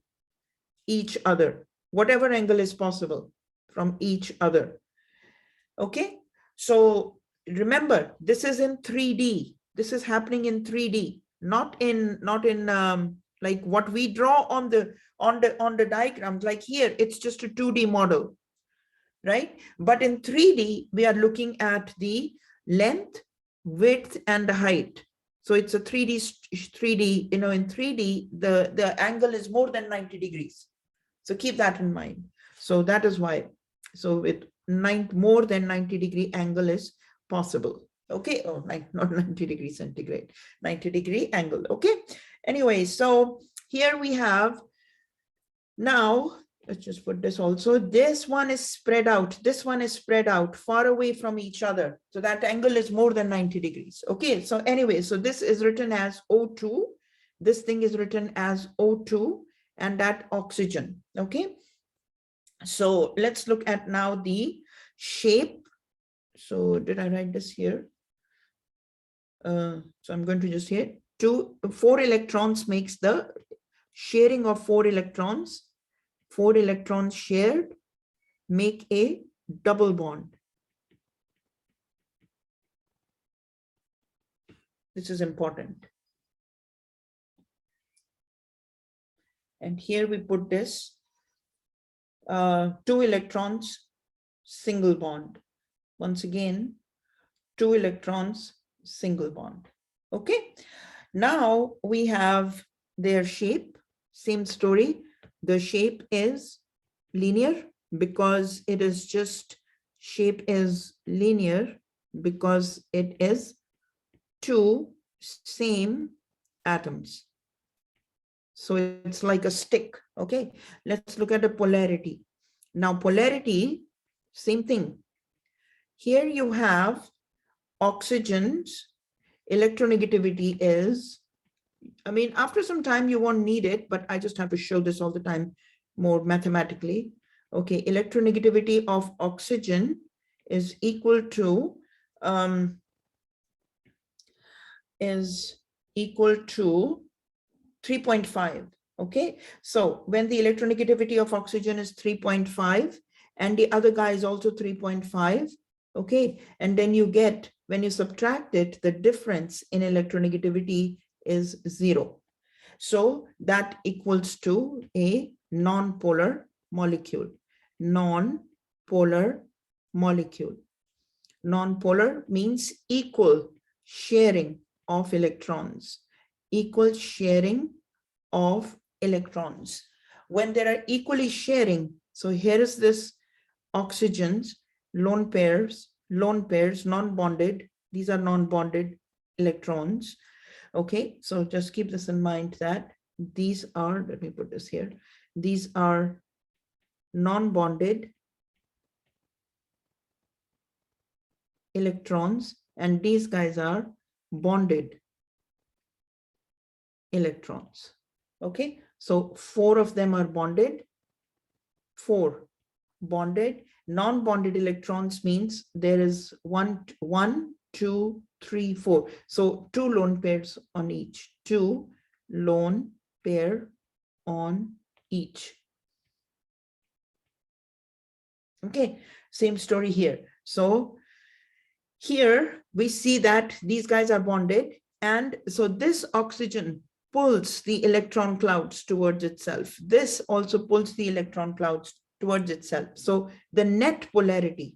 each other, whatever angle is possible from each other. Okay, so remember, this is in 3D. This is happening in 3D, not in like what we draw on the diagrams. Like here, it's just a 2D model, right? But in 3D, we are looking at the length, width, and the height. So it's a 3D, in 3D, the angle is more than 90 degrees. So keep that in mind. So that is why. So with more than 90 degree angle is possible. Okay, not 90 degrees centigrade, 90 degree angle. Okay, anyway, so here we have now, let's just put this also. This one is spread out. This one is spread out far away from each other. So that angle is more than 90 degrees. Okay, so anyway, so this is written as O2. This thing is written as O2 and that oxygen. Okay, so let's look at now the shape. So did I write this here? So I'm going to just here 4 electrons makes the sharing of 4 electrons. 4 electrons shared make a double bond. This is important. And here we put this 2 electrons, single bond. Once again, 2 electrons, single bond. Okay, now we have their shape, same story. The shape is linear because it is just, shape is linear because it is 2 same atoms. So it's like a stick. Okay, let's look at the polarity. Now polarity, same thing. Here you have oxygen's electronegativity is I mean, after some time, you won't need it, but I just have to show this all the time more mathematically. Okay, electronegativity of oxygen is equal to 3.5. Okay, so when the electronegativity of oxygen is 3.5 and the other guy is also 3.5, okay, and then you get, when you subtract it, the difference in electronegativity is 0. So that equals to a non-polar molecule. Non-polar molecule. Non-polar means equal sharing of electrons. Equal sharing of electrons. When there are equally sharing, so here is this oxygens, lone pairs, non-bonded. These are non-bonded electrons. Okay, so just keep this in mind that these are, let me put this here, these are non-bonded electrons, and these guys are bonded electrons. Okay, so 4 of them are bonded. 4 bonded. Non-bonded electrons means there is 1, 2, 3, 4. So 2 lone pairs on each. 2 lone pair on each. Okay, same story here. So here we see that these guys are bonded, and so this oxygen pulls the electron clouds towards itself. This also pulls the electron clouds towards itself. So the net polarity,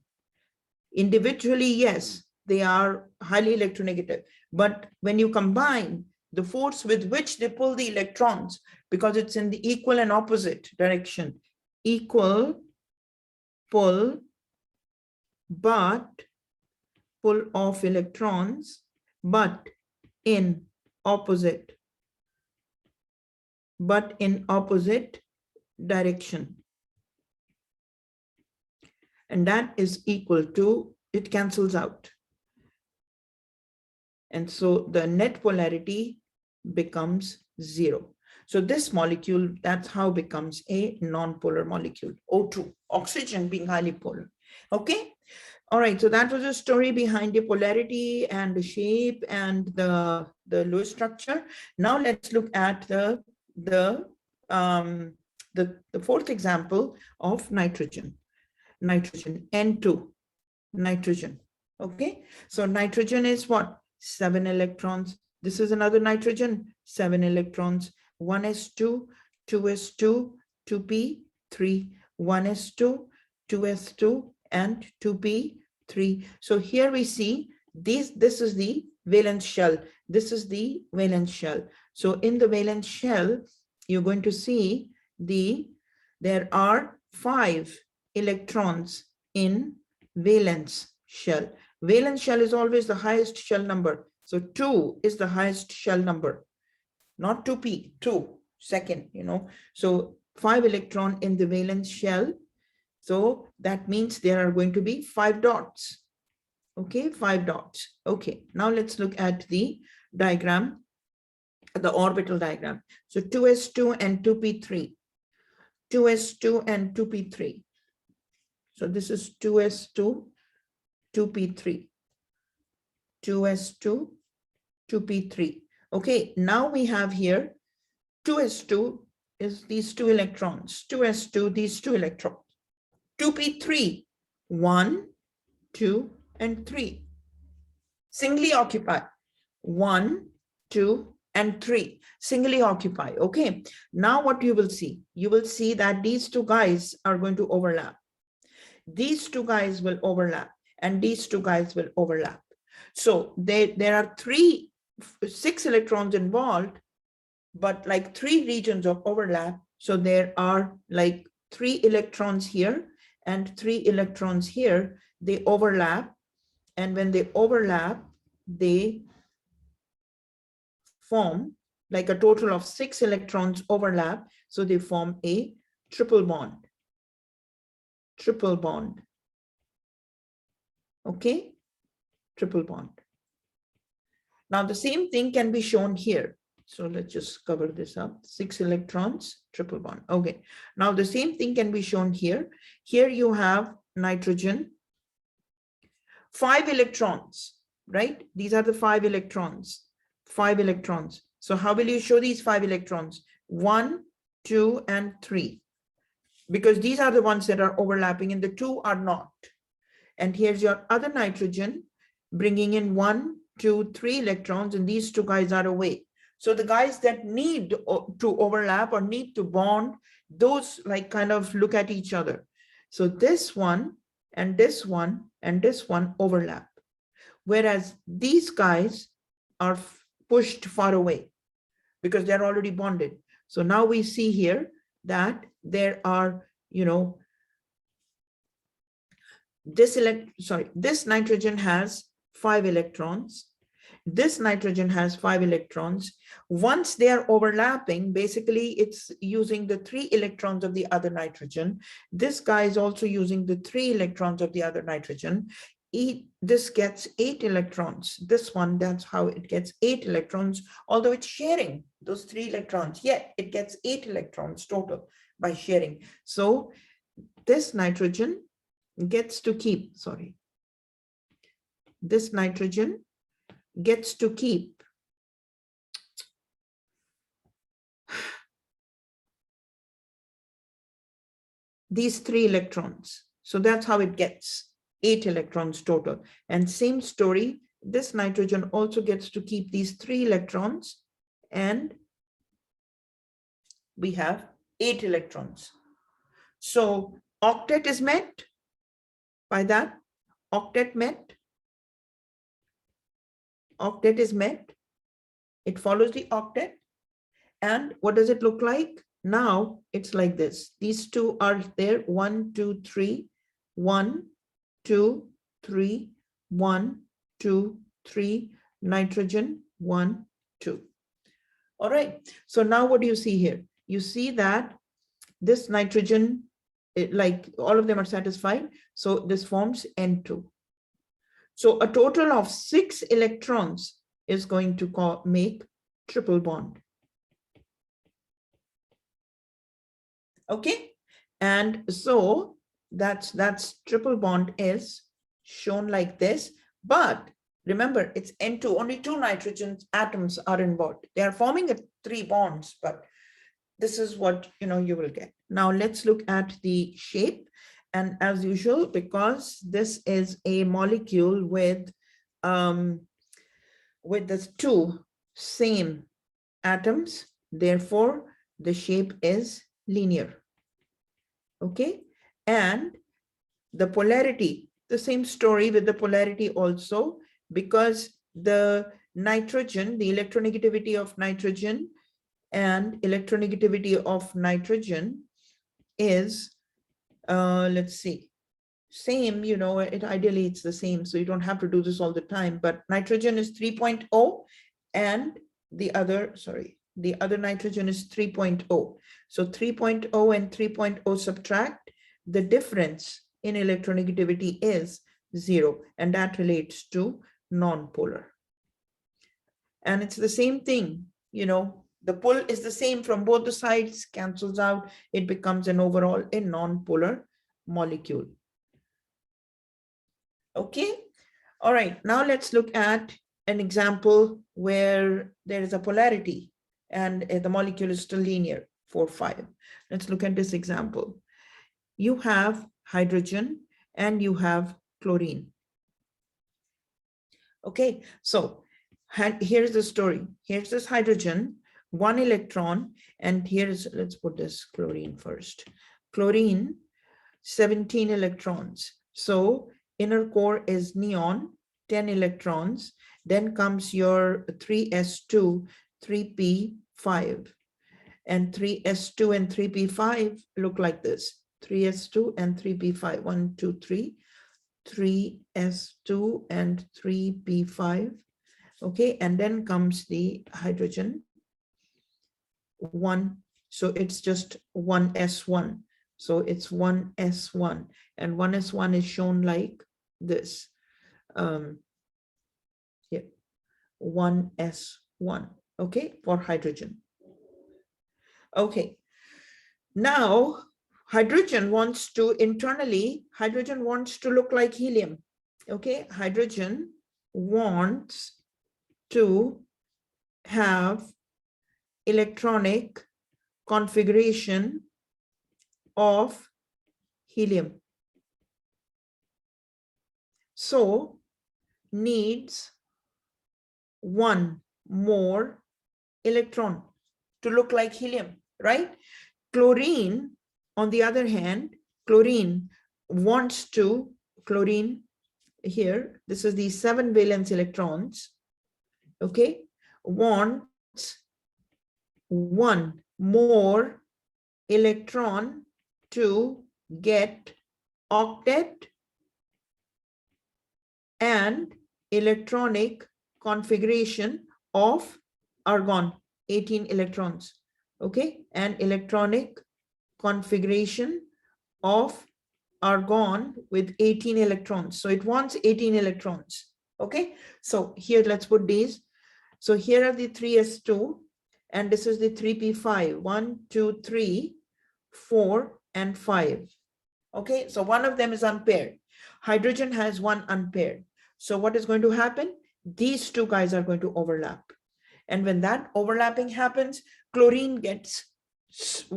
individually, yes, they are highly electronegative, but when you combine the force with which they pull the electrons, because it's in the equal and opposite direction, equal pull, but pull of electrons, but in opposite direction. And that is equal to, it cancels out. And so the net polarity becomes 0. So this molecule, that's how it becomes a non-polar molecule, O2, oxygen being highly polar. Okay. All right, so that was a story behind the polarity and the shape and the Lewis structure. Now let's look at the fourth example of nitrogen. Nitrogen, N2, nitrogen. Okay, so nitrogen is what? 7 electrons. This is another nitrogen, 7 electrons. 1s2, 2s2, 2p3, 1s2, 2s2, and 2p3. So here we see this is the valence shell. This is the valence shell. So in the valence shell, you're going to see there are 5 electrons in valence shell. Valence shell is always the highest shell number. So 2 is the highest shell number, not 2p, 2, second, So 5 electron in the valence shell. So that means there are going to be 5 dots. Okay, 5 dots. Okay, now let's look at the diagram, the orbital diagram. So 2s2 and 2p3. 2s2 and 2p3. So this is 2s2, 2p3. 2s2, 2p3. Okay, now we have here 2s2 is these 2 electrons. 2s2, these 2 electrons. 2p3, 1, 2, and 3. Singly occupy. 1, 2, and 3. Singly occupy. Okay. Now what you will see? You will see that these 2 guys are going to overlap. These 2 guys will overlap, and these 2 guys will overlap. So there are 6 electrons involved, but like 3 regions of overlap. So there are like 3 electrons here and 3 electrons here. They overlap, and when they overlap, they form like a total of 6 electrons overlap. So they form a triple bond. Triple bond. Okay, triple bond. Now the same thing can be shown here. So let's just cover this up. 6 electrons, triple bond. Okay. Now the same thing can be shown here. Here you have nitrogen, 5 electrons, right? These are the 5 electrons, 5 electrons. So how will you show these 5 electrons? 1, 2, and 3. Because these are the ones that are overlapping and the 2 are not. And here's your other nitrogen bringing in 1, 2, 3 electrons, and these 2 guys are away. So the guys that need to overlap or need to bond, those like kind of look at each other. So this one and this one and this one overlap. Whereas these guys are pushed far away because they're already bonded. So now we see here that there are, you know, this nitrogen has 5 electrons. This nitrogen has 5 electrons. Once they are overlapping, basically it's using the 3 electrons of the other nitrogen. This guy is also using the 3 electrons of the other nitrogen. This gets 8 electrons. This one, that's how it gets 8 electrons, although it's sharing those 3 electrons, yet it gets 8 electrons total by sharing. So this nitrogen gets to keep, this nitrogen gets to keep these 3 electrons. So that's how it gets 8 electrons total. And same story, this nitrogen also gets to keep these 3 electrons, and we have 8 electrons. So octet is met by that. Octet met. Octet is met. It follows the octet. And what does it look like? Now it's like this. These 2 are there. 1, 2, 3. 1, 2, 3. 1, 2, 3. Nitrogen. 1, 2. All right. So now what do you see here? You see that this nitrogen, like all of them are satisfied. So this forms N2. So a total of 6 electrons is going to make triple bond. Okay. And so that's triple bond is shown like this. But remember, it's N2, only 2 nitrogen atoms are involved. They are forming 3 bonds, but this is what you will get. Now let's look at the shape. And as usual, because this is a molecule with the 2 same atoms, therefore the shape is linear. Okay, and the polarity, the same story with the polarity also, because the nitrogen, the electronegativity of nitrogen and electronegativity of nitrogen is, let's see, same, ideally it's the same, so you don't have to do this all the time, but nitrogen is 3.0 and the other nitrogen is 3.0. So 3.0 and 3.0 subtract, the difference in electronegativity is 0, and that relates to non-polar. And it's the same thing, the pull is the same from both the sides, cancels out, it becomes a non-polar molecule. Okay, all right, now let's look at an example where there is a polarity and the molecule is still linear, 4, 5. Let's look at this example. You have hydrogen and you have chlorine. Okay, so here's the story. Here's this hydrogen, 1 electron, and here's, let's put this chlorine first. Chlorine, 17 electrons. So inner core is neon, 10 electrons. Then comes your 3s2, 3p5. And 3s2 and 3p5 look like this. 3s2 and 3p5. 1, 2, 3. 3s2 and 3p5. Okay, and then comes the hydrogen 1. So it's just 1s1. So it's 1s1, and 1s1 is shown like this. Yeah, 1s1. okay, for hydrogen. Okay, now hydrogen wants to internally, hydrogen wants to look like helium. Okay, hydrogen wants to have electronic configuration of helium. So needs one more electron to look like helium, right? Chlorine, on the other hand, chlorine wants to, chlorine here, this is the 7 valence electrons, okay, wants one more electron to get octet and electronic configuration of argon, 18 electrons, okay, and electronic configuration of argon with 18 electrons. So it wants 18 electrons, okay. So here, let's put these. So here are the 3s2, and this is the 3p5, 1, 2, 3, 4, and 5. Okay, so one of them is unpaired. Hydrogen has one unpaired. So what is going to happen? These two guys are going to overlap. And when that overlapping happens, chlorine gets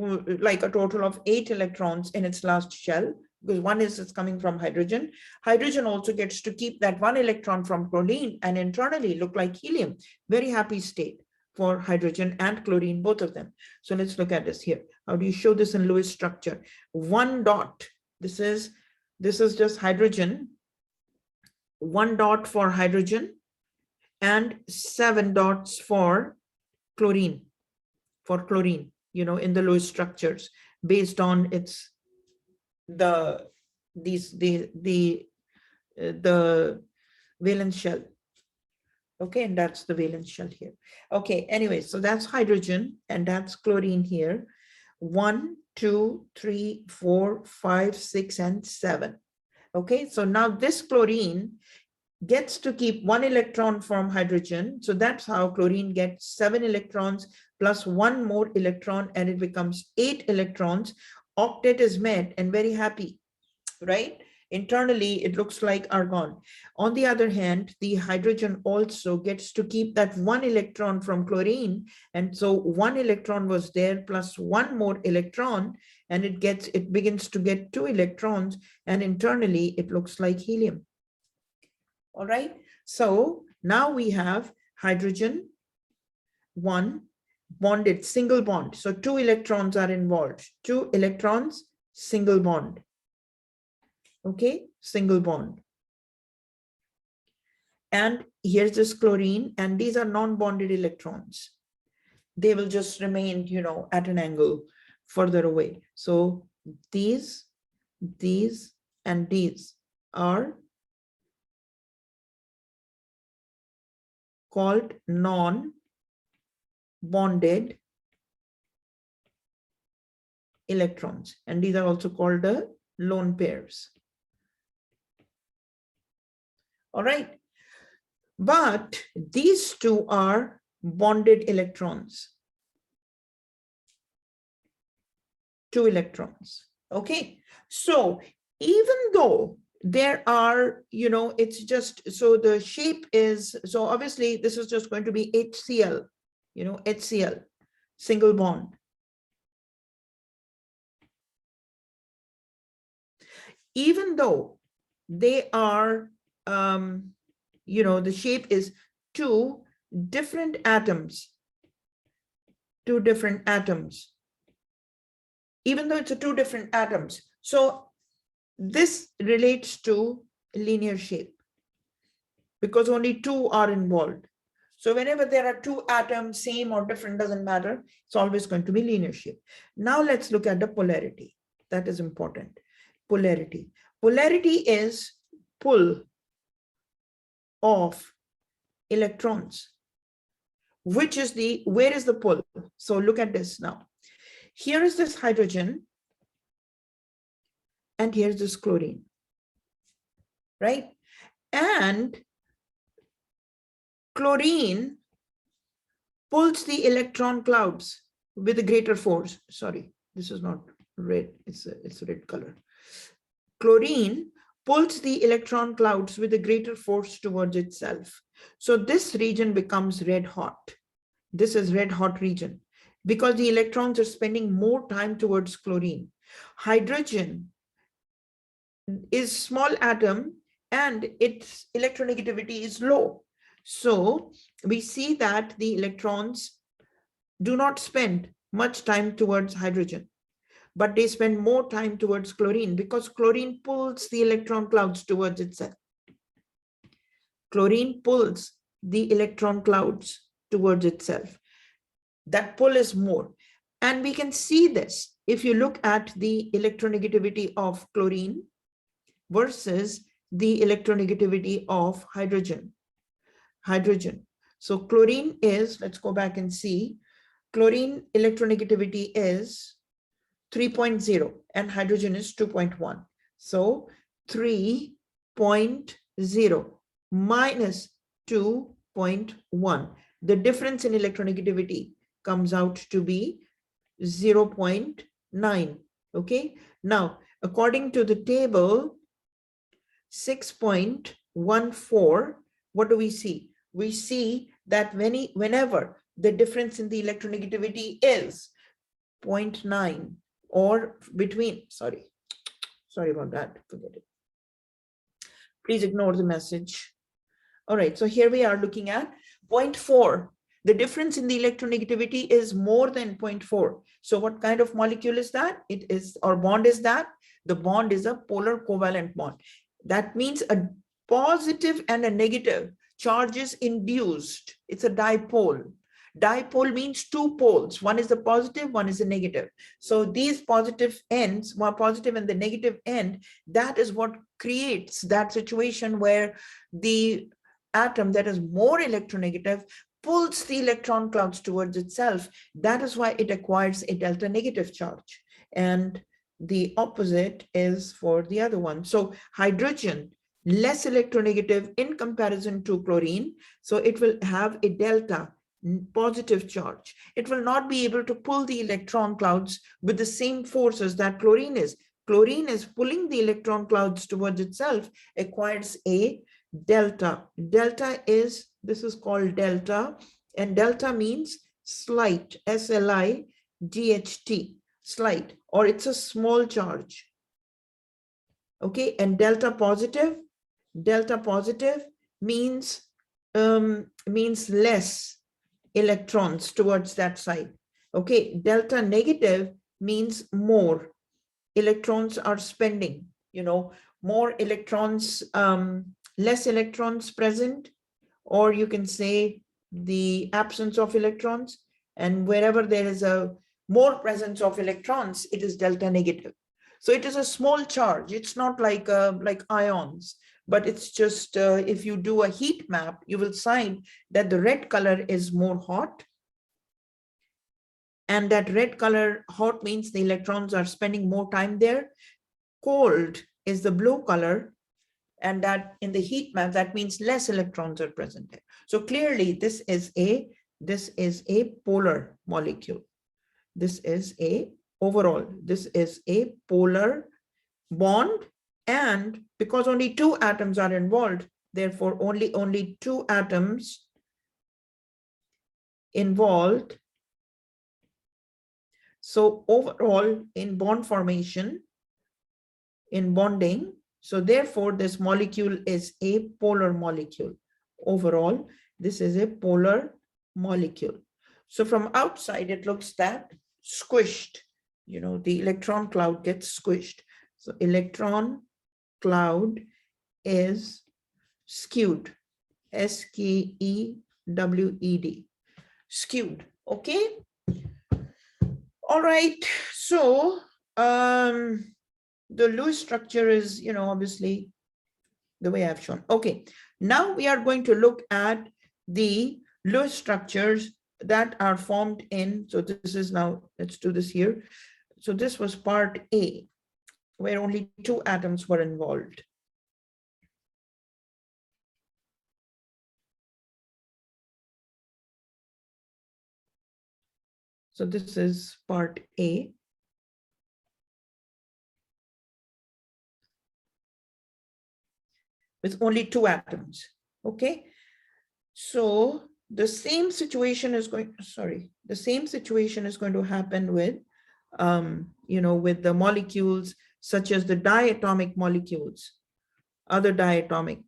like a total of 8 electrons in its last shell, because one is coming from hydrogen. Hydrogen also gets to keep that 1 electron from chlorine and internally look like helium. Very happy state for hydrogen and chlorine, both of them. So let's look at this here. How do you show this in Lewis structure? 1 dot. This is just hydrogen. 1 dot for hydrogen and 7 dots for chlorine. You know, in the Lewis structures, based on its the valence shell. Okay, and that's the valence shell here. Okay, anyway, so that's hydrogen and that's chlorine here. 1, 2, 3, 4, 5, 6, and 7. Okay, so now this chlorine gets to keep 1 electron from hydrogen. So that's how chlorine gets 7 electrons plus 1 more electron, and it becomes 8 electrons. Octet is met and very happy, right? Internally, it looks like argon. On the other hand, the hydrogen also gets to keep that 1 electron from chlorine. And so 1 electron was there plus 1 more electron, and it begins to get 2 electrons, and internally it looks like helium. All right. So now we have hydrogen 1 bonded, single bond. So 2 electrons are involved. 2 electrons, single bond. Okay, single bond. And here's this chlorine, and these are non-bonded electrons. They will just remain, you know, at an angle further away. So these, and these are called non-bonded electrons, and these are also called the lone pairs. All right, but these two are bonded electrons, 2 electrons. Okay, so even though there are, you know, it's just, so the shape is, so obviously this is just going to be HCl, you know, HCl, single bond. Even though they are, you know, the shape is 2 different atoms, 2 different atoms, even though it's a 2 different atoms. So this relates to linear shape because only 2 are involved. So whenever there are 2 atoms, same or different, doesn't matter. It's always going to be linear shape. Now let's look at the polarity. That is important. Polarity. Polarity is pull of electrons. Which is the, where is the pull? So look at this now. Here is this hydrogen, and here's this chlorine, right? And chlorine pulls the electron clouds with a greater force. Sorry, this is not red, it's a red color. Chlorine pulls the electron clouds with a greater force towards itself. So this region becomes red hot. This is red hot region because the electrons are spending more time towards chlorine. Hydrogen is small atom and its electronegativity is low. So we see that the electrons do not spend much time towards hydrogen, but they spend more time towards chlorine because chlorine pulls the electron clouds towards itself. Chlorine pulls the electron clouds towards itself. That pull is more. And we can see this if you look at the electronegativity of chlorine versus the electronegativity of hydrogen. So chlorine is, let's go back and see, chlorine electronegativity is 3.0 and hydrogen is 2.1. So 3.0 minus 2.1. The difference in electronegativity comes out to be 0.9. Okay. Now, according to the table 6.14, what do we see? We see that whenever the difference in the electronegativity is 0.9 or between, sorry about that, forget it. Please ignore the message. All right, so here we are looking at 0.4. The difference in the electronegativity is more than 0.4. So what kind of molecule is that? It is, or bond is that? The bond is a polar covalent bond. That means a positive and a negative charge is induced. It's a dipole. Dipole means two poles. One is the positive, one is the negative. So these positive ends, one positive and the negative end, that is what creates that situation where the atom that is more electronegative pulls the electron clouds towards itself. That is why it acquires a delta negative charge. And the opposite is for the other one. So hydrogen, less electronegative in comparison to chlorine. So it will have a delta positive charge. It will not be able to pull the electron clouds with the same forces that chlorine is. Chlorine is pulling the electron clouds towards itself, acquires a delta. Delta is, this is called delta, and delta means slight, S-L-I-G-H-T, slight, or it's a small charge. Okay, and delta positive means less electrons towards that side. Okay, delta negative means more electrons are spending, more electrons, less electrons present, or you can say the absence of electrons. And wherever there is a more presence of electrons, it is delta negative. So it is a small charge. It's not like ions, but it's just if you do a heat map, you will find that the red color is more hot. And that red color hot means the electrons are spending more time there. Cold is the blue color. And that in the heat map, that means less electrons are present there. So clearly this is a polar molecule. This is a polar bond. And because only two atoms are involved, therefore only two atoms involved. So overall in bond formation, in bonding, so therefore this molecule is a polar molecule. Overall, this is a polar molecule. So from outside, it looks that squished, the electron cloud gets squished. So electron cloud is skewed, S-K-E-W-E-D, skewed. Okay. All right. So the Lewis structure is, obviously the way I've shown. Okay. Now we are going to look at the Lewis structures that are formed in, so this is now, let's do this here. So this was part A, where only two atoms were involved. So this is part A. With only 2 atoms, okay? So the same situation is going, the same situation is going to happen with, with the molecules such as the diatomic molecules, other diatomic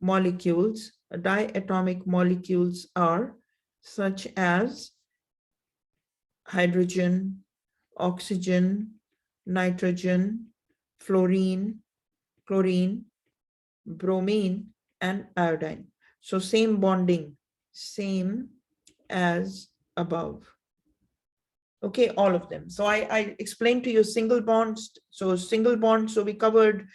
molecules. Diatomic molecules are such as hydrogen, oxygen, nitrogen, fluorine, chlorine, bromine, and iodine. So same bonding, same as above. Okay, all of them. So I explained to you single bonds. So single bonds, so we covered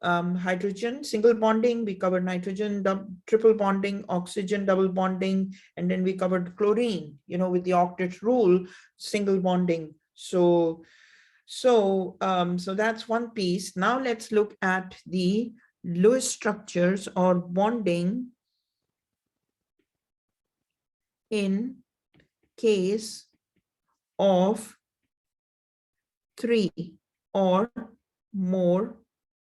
hydrogen, single bonding, we covered nitrogen, triple bonding, oxygen, double bonding, and then we covered chlorine, with the octet rule, single bonding. So that's one piece. Now let's look at the Lewis structures or bonding in case of 3 or more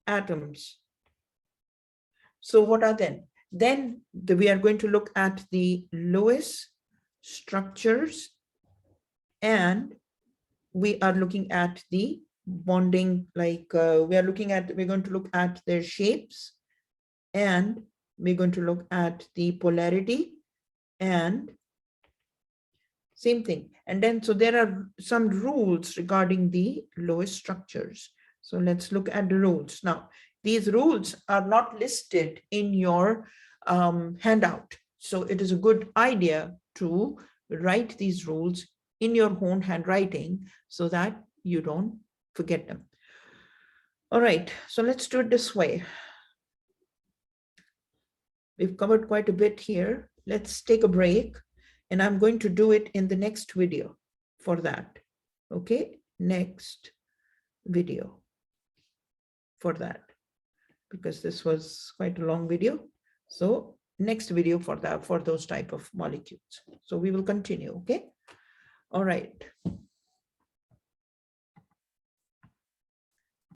atoms. So what are then? Then we are going to look at the Lewis structures, and we are looking at the bonding, like we're going to look at their shapes, and we're going to look at the polarity, and same thing. And then, so there are some rules regarding the Lewis structures. So let's look at the rules. Now, these rules are not listed in your handout. So it is a good idea to write these rules in your own handwriting so that you don't forget them. All right, so let's do it this way. We've covered quite a bit here. Let's take a break, and I'm going to do it in the next video for that. Okay, next video for that, because this was quite a long video. So next video for that, for those type of molecules. So we will continue, okay? All right.